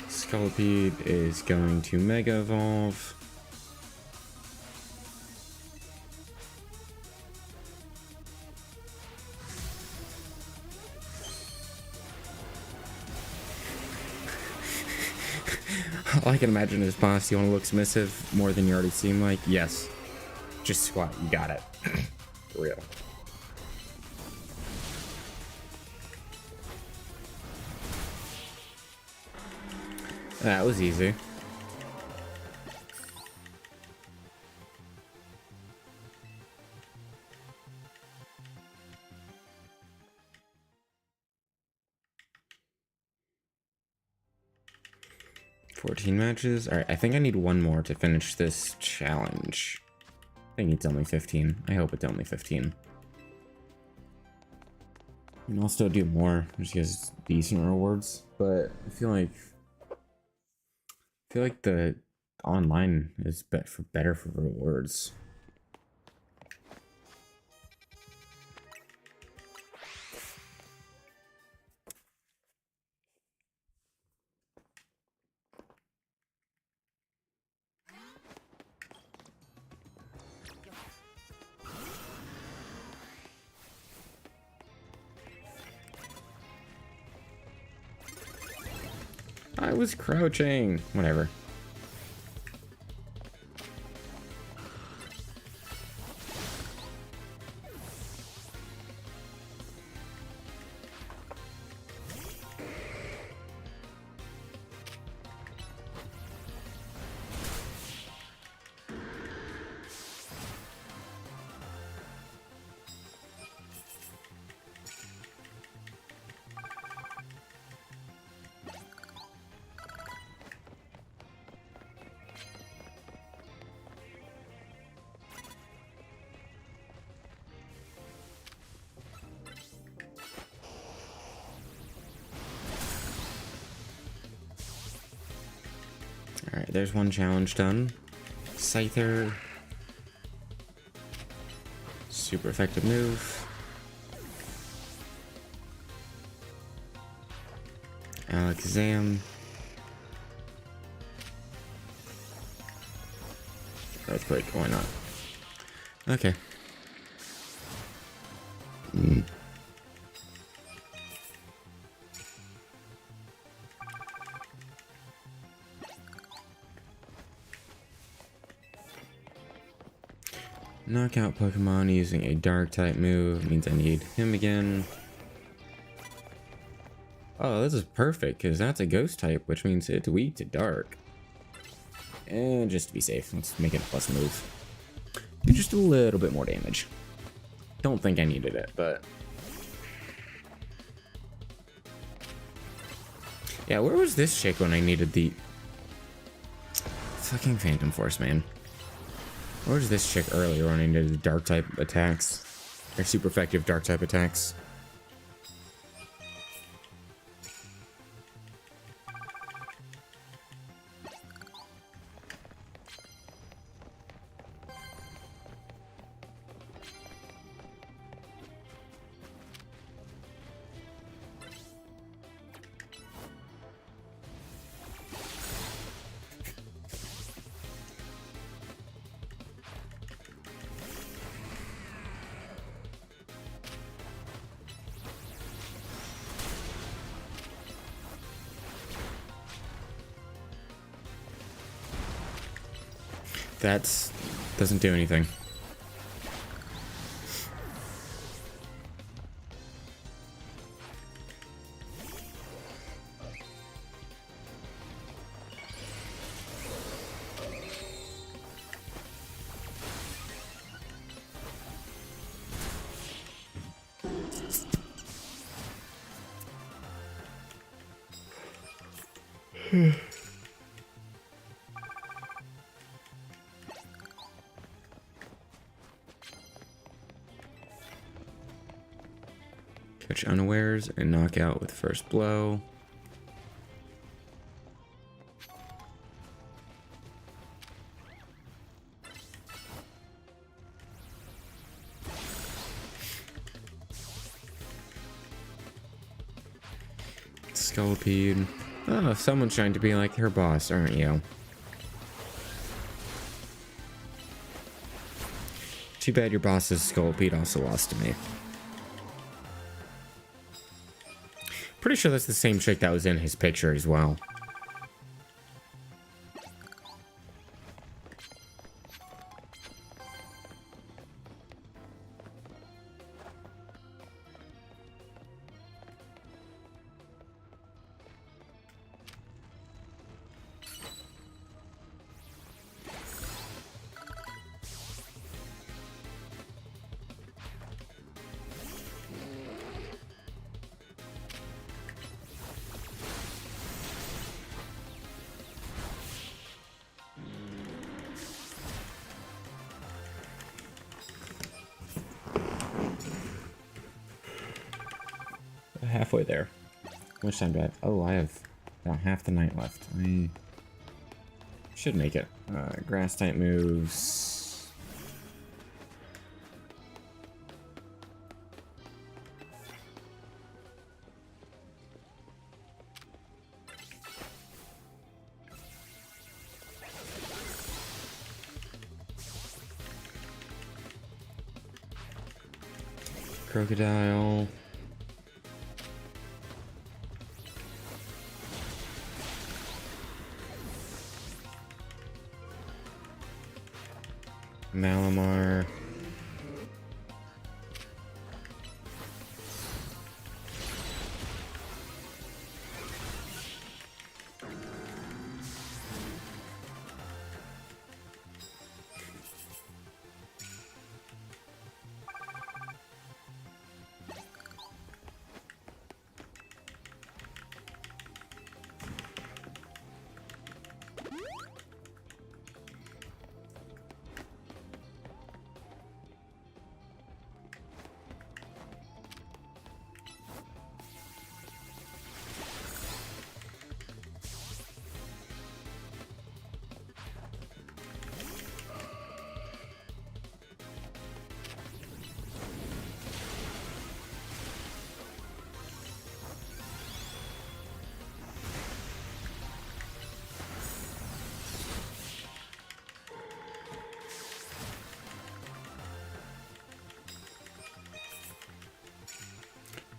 Scolipede is going to Mega Evolve. All I can imagine is, boss, you want to look submissive more than you already seem like? Yes. Just squat, you got it. For real. That was easy. $14 matches. All right, I think I need one more to finish this challenge. I think it's only 15. I hope it's only 15. And I'll still do more, just because decent rewards. But I feel like the online is better for rewards. I was crouching. Whatever. Alright, there's one challenge done. Scyther. Super effective move. Alakazam. Earthquake, why not? Okay. Knockout Pokemon using a dark type move means I need him again. Oh, this is perfect because that's a ghost type, which means it's weak to dark. And just to be safe, let's make it a plus move. Do just a little bit more damage. Don't think I needed it, but... yeah, where was this chick when I needed the... fucking Phantom Force, man? Where was this chick earlier when I needed the dark type attacks? Or super effective dark type attacks? That doesn't do anything. Catch unawares and knock out with first blow. Scolipede. Oh, someone's trying to be like her boss, aren't you? Too bad your boss's Scolipede also lost to me. Pretty sure that's the same chick that was in his picture as well. Halfway there. How much time do I have? Oh, I have about half the night left. I should make it. Grass type moves. Crocodile. Malamar.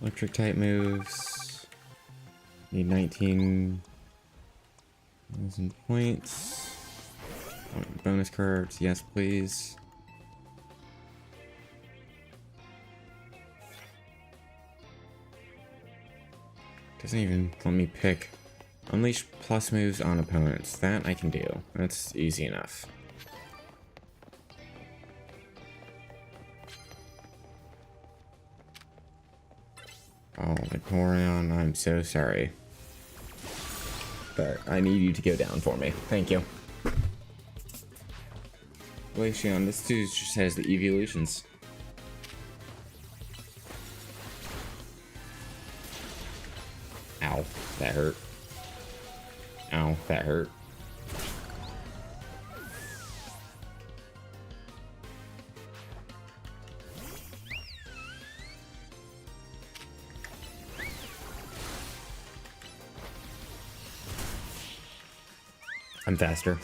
Electric type moves. Need 19,000 points. Bonus cards, yes please. Doesn't even let me pick. Unleash plus moves on opponents. That I can do. That's easy enough. Oh, Vaporeon, I'm so sorry. But I need you to go down for me. Thank you. Glaceon, this dude just has the evolutions. Ow, that hurt. Ow, that hurt. I'm faster.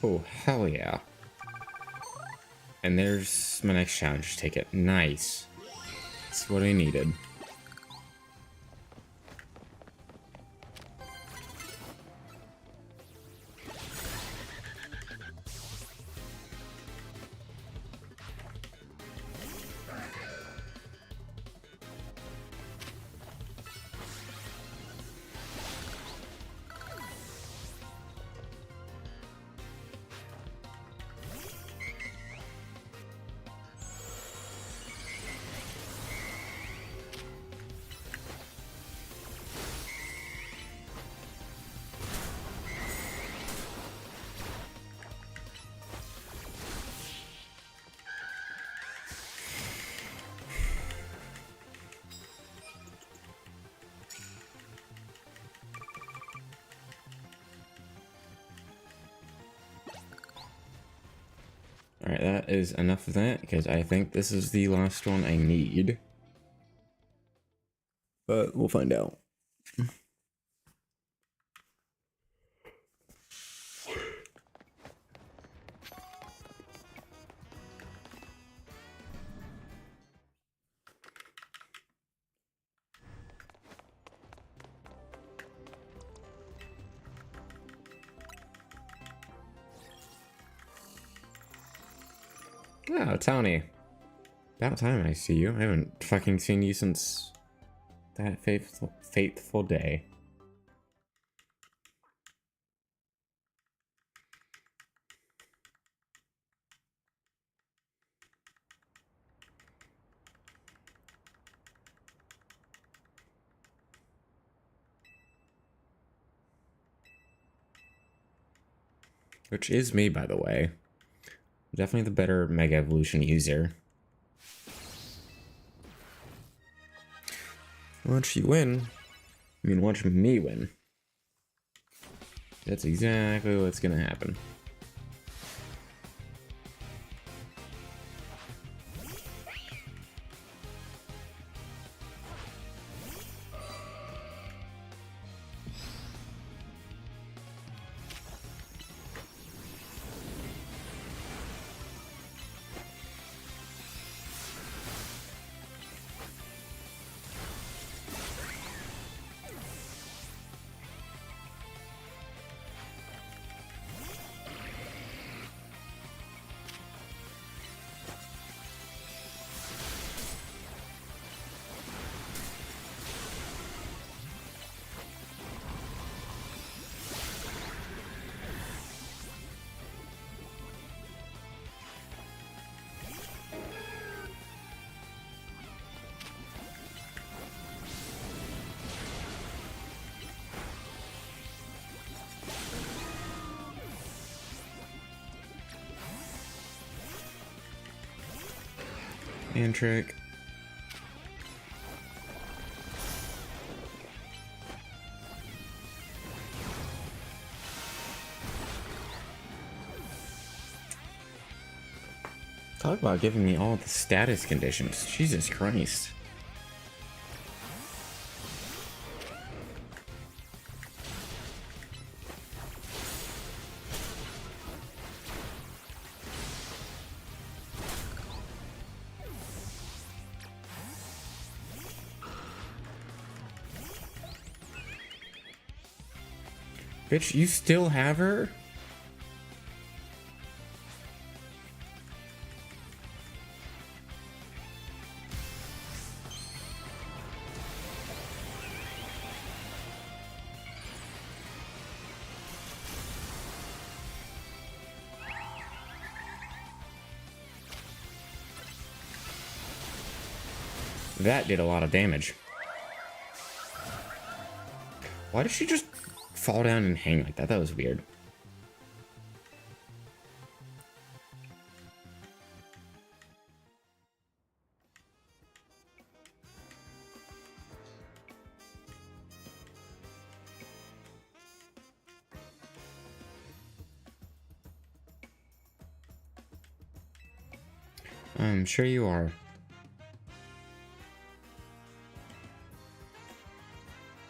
Oh, hell yeah. And there's my next challenge ticket. Nice. That's what I needed. Alright, that is enough of that, because I think this is the last one I need. But we'll find out. Oh, Tony. About time I see you. I haven't fucking seen you since that fateful day. Which is me, by the way. Definitely the better Mega Evolution user. Watch you win. I mean, watch me win. That's exactly what's gonna happen. Hand trick. Talk about giving me all the status conditions. Jesus Christ. Bitch, you still have her? That did a lot of damage. Why did she just fall down and hang like that? That was weird. I'm sure you are.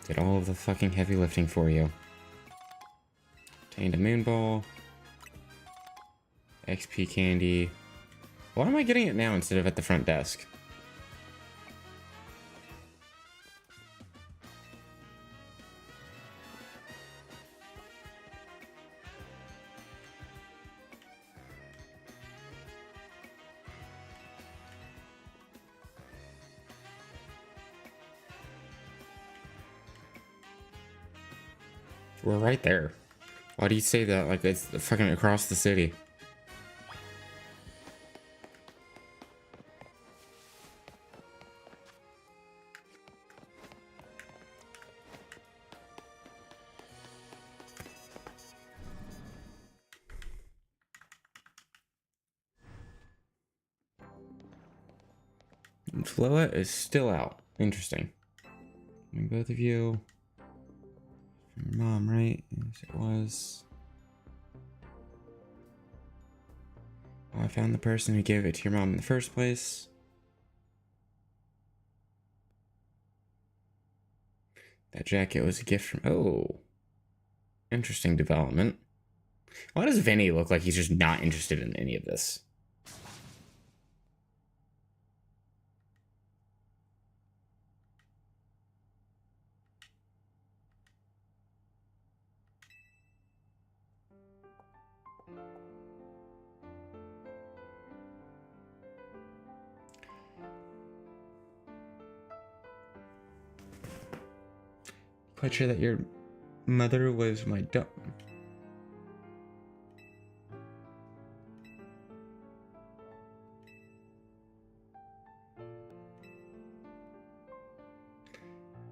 Did all of the fucking heavy lifting for you. Obtained a moon ball. XP candy. Why am I getting it now instead of at the front desk? We're right there. Why do you say that like it's fucking across the city? And Floette is still out. Interesting. I mean, both of you. Your mom, right? Yes, it was. Oh, I found the person who gave it to your mom in the first place. That jacket was a gift from... Oh. Interesting development. Why does Vinny look like he's just not interested in any of this? Quite sure that your mother was my dog.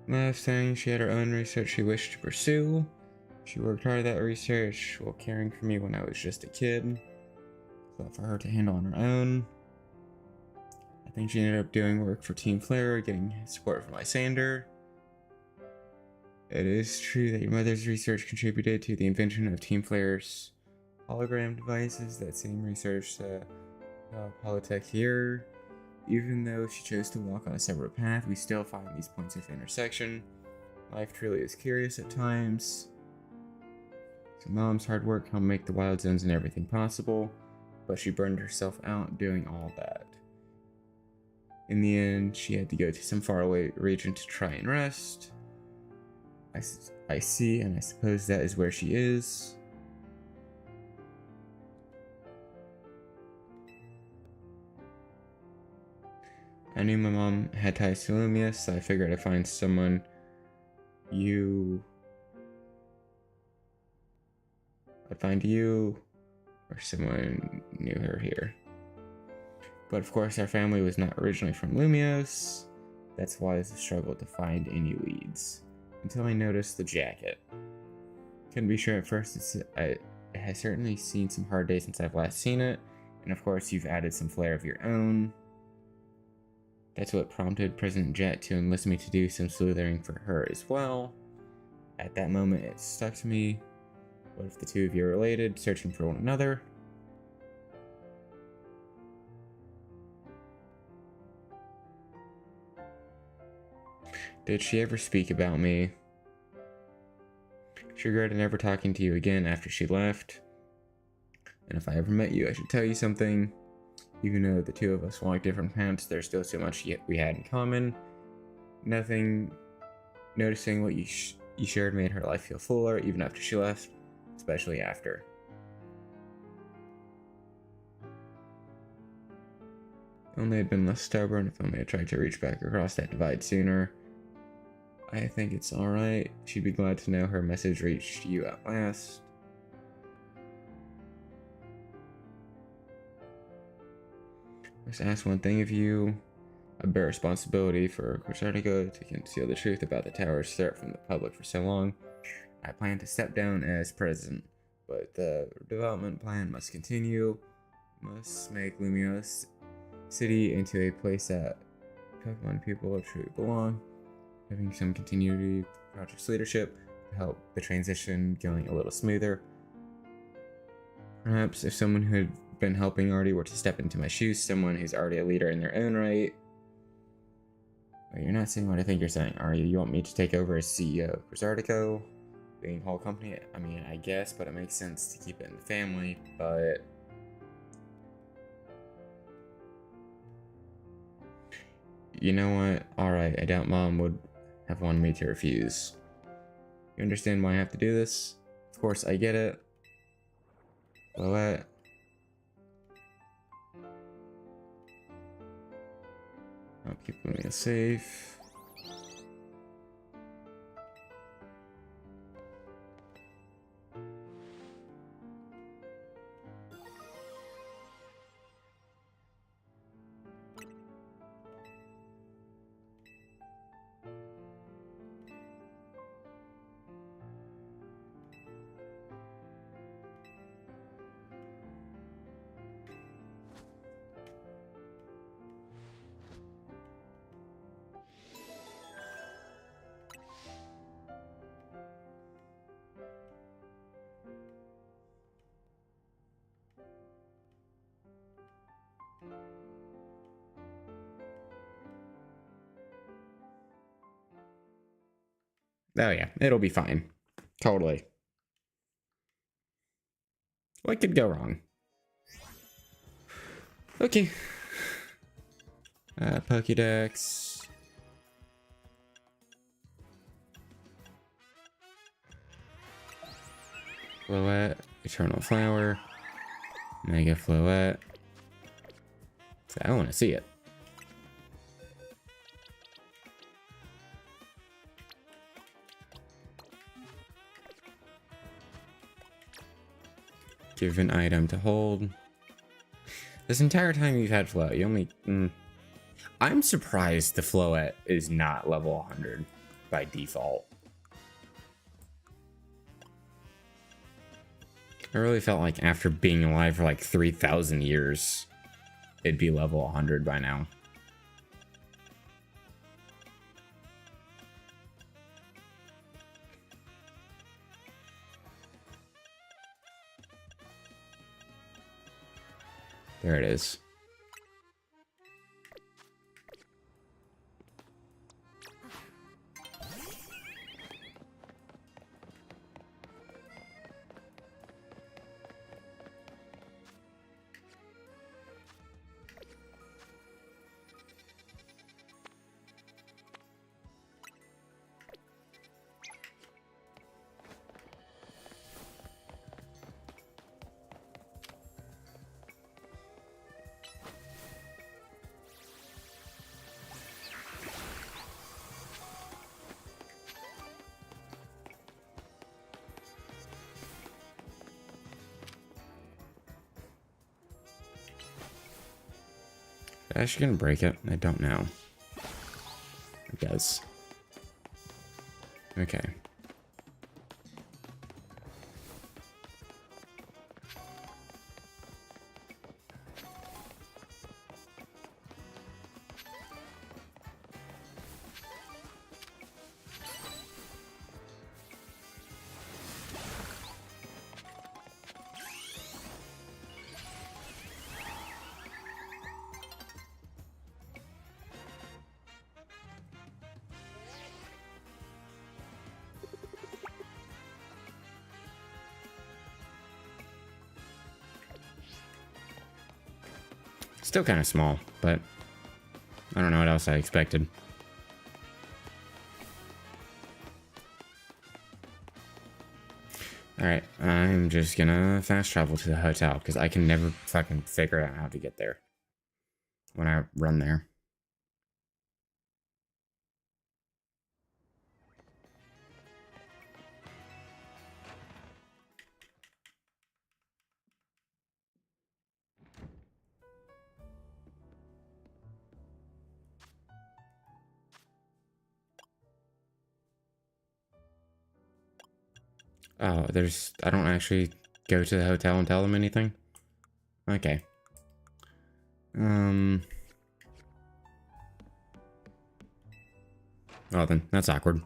Last thing, she had her own research she wished to pursue. She worked hard at that research while caring for me when I was just a kid. Left for her to handle on her own. I think she ended up doing work for Team Flare, getting support from Lysander. It is true that your mother's research contributed to the invention of Team Flare's hologram devices. That same research Polytech here. Even though she chose to walk on a separate path, we still find these points of intersection. Life truly is curious at times. So Mom's hard work helped make the wild zones and everything possible, but she burned herself out doing all that. In the end, she had to go to some faraway region to try and rest. I see, and I suppose that is where she is. I knew my mom had ties to Lumia, so I figured I'd find someone I'd find you, or someone knew her here. But of course, our family was not originally from Lumios. That's why it's a struggle to find any leads. Until I noticed the jacket. Couldn't be sure at first. It has certainly seen some hard days since I've last seen it. And of course, you've added some flair of your own. That's what prompted President Jet to enlist me to do some sleuthing for her as well. At that moment, it stuck to me. What if the two of you are related, searching for one another? Did she ever speak about me? She regretted never talking to you again after she left. And if I ever met you, I should tell you something. Even though the two of us walk different paths, there's still so much we had in common. Noticing what you shared made her life feel fuller, even after she left, especially after. If only I'd been less stubborn, if only I tried to reach back across that divide sooner. I think it's alright. She'd be glad to know her message reached you at last. Let's ask one thing of you. I bear responsibility for Corsairnico to conceal the truth about the tower's threat from the public for so long. I plan to step down as president, but the development plan must continue. Must make Lumios City into a place that Pokemon people truly belong. Having some continuity with the project's leadership to help the transition going a little smoother. Perhaps if someone who had been helping already were to step into my shoes, someone who's already a leader in their own right. But you're not saying what I think you're saying, are you? You want me to take over as CEO of Corsairnico, leading the whole company? I mean, I guess, but it makes sense to keep it in the family, but... You know what? Alright, I doubt Mom would have wanted me to refuse. You understand why I have to do this? Of course, I get it. Loette. I'll keep Lumia safe. Oh yeah, it'll be fine. Totally. What could go wrong? Okay. Pokédex. Floette. Eternal Flower. Mega Floette. I want to see it. Give an item to hold. This entire time you've had Floette, you only... I'm surprised the Floette is not level 100 by default. I really felt like after being alive for like 3,000 years, it'd be level 100 by now. There it is. Is it actually gonna break it? I don't know. It does. Okay. Still kind of small, but I don't know what else I expected. Alright, I'm just gonna fast travel to the hotel, because I can never fucking figure out how to get there when I run there. Oh, I don't actually go to the hotel and tell them anything? Okay. Well then, that's awkward.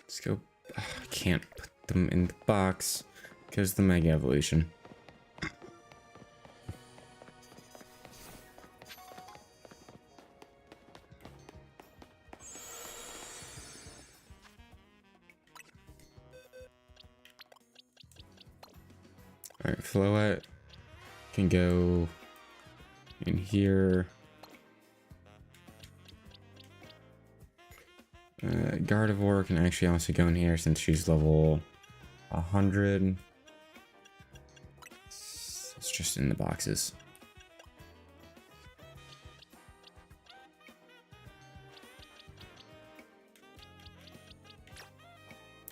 Let's go. I can't put them in the box because the Mega Evolution. Alright, Floette can go in here. Gardevoir can actually also go in here since she's level 100. It's just in the boxes.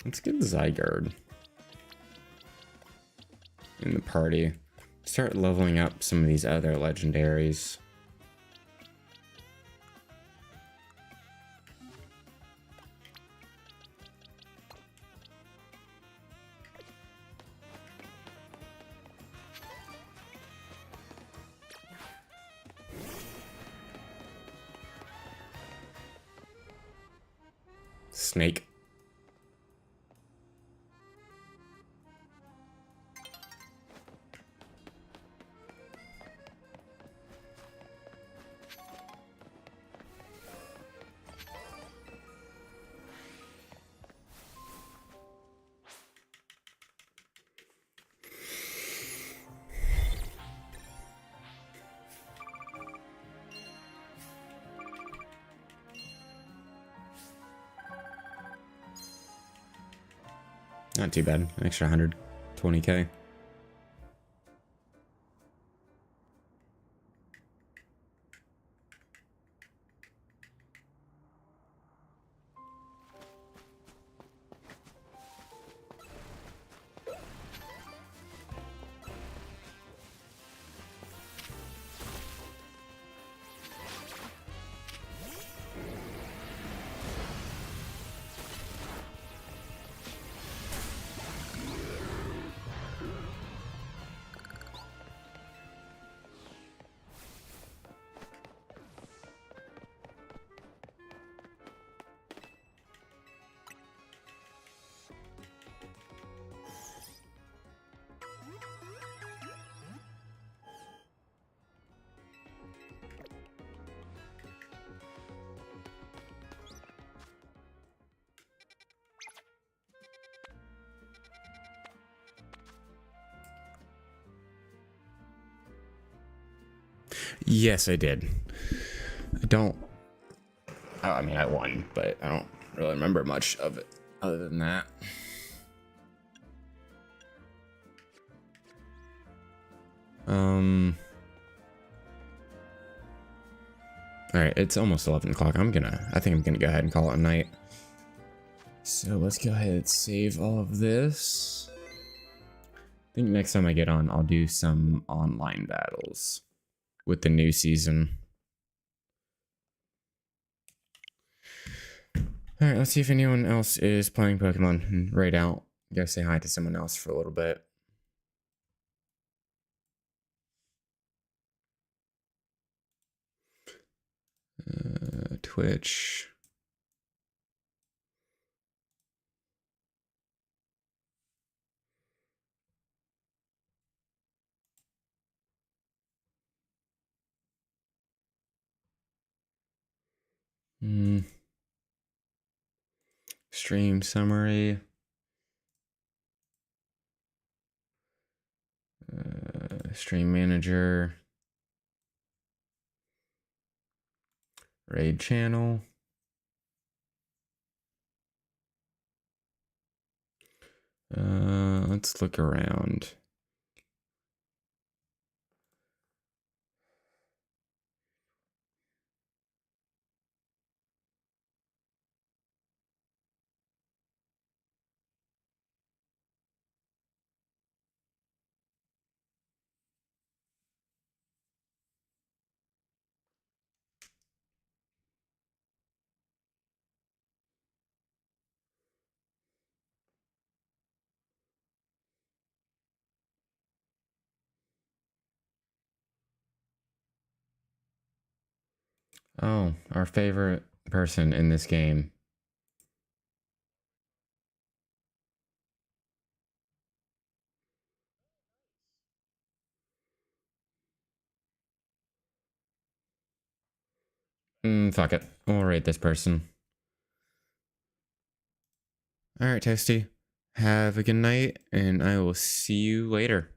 Let's get Zygarde in the party. Start leveling up some of these other legendaries. Snake. Not too bad. An extra 120k. Yes, I did. I don't... Oh, I mean, I won, but I don't really remember much of it other than that. Alright, it's almost 11 o'clock. I think I'm gonna go ahead and call it a night. So let's go ahead and save all of this. I think next time I get on, I'll do some online battles with the new season. Alright, let's see if anyone else is playing Pokemon and raid out. Go say hi to someone else for a little bit. Twitch. Stream summary. Stream manager. Raid channel. Let's look around. Oh, our favorite person in this game. Fuck it. We'll rate this person. Alright, Toasty. Have a good night, and I will see you later.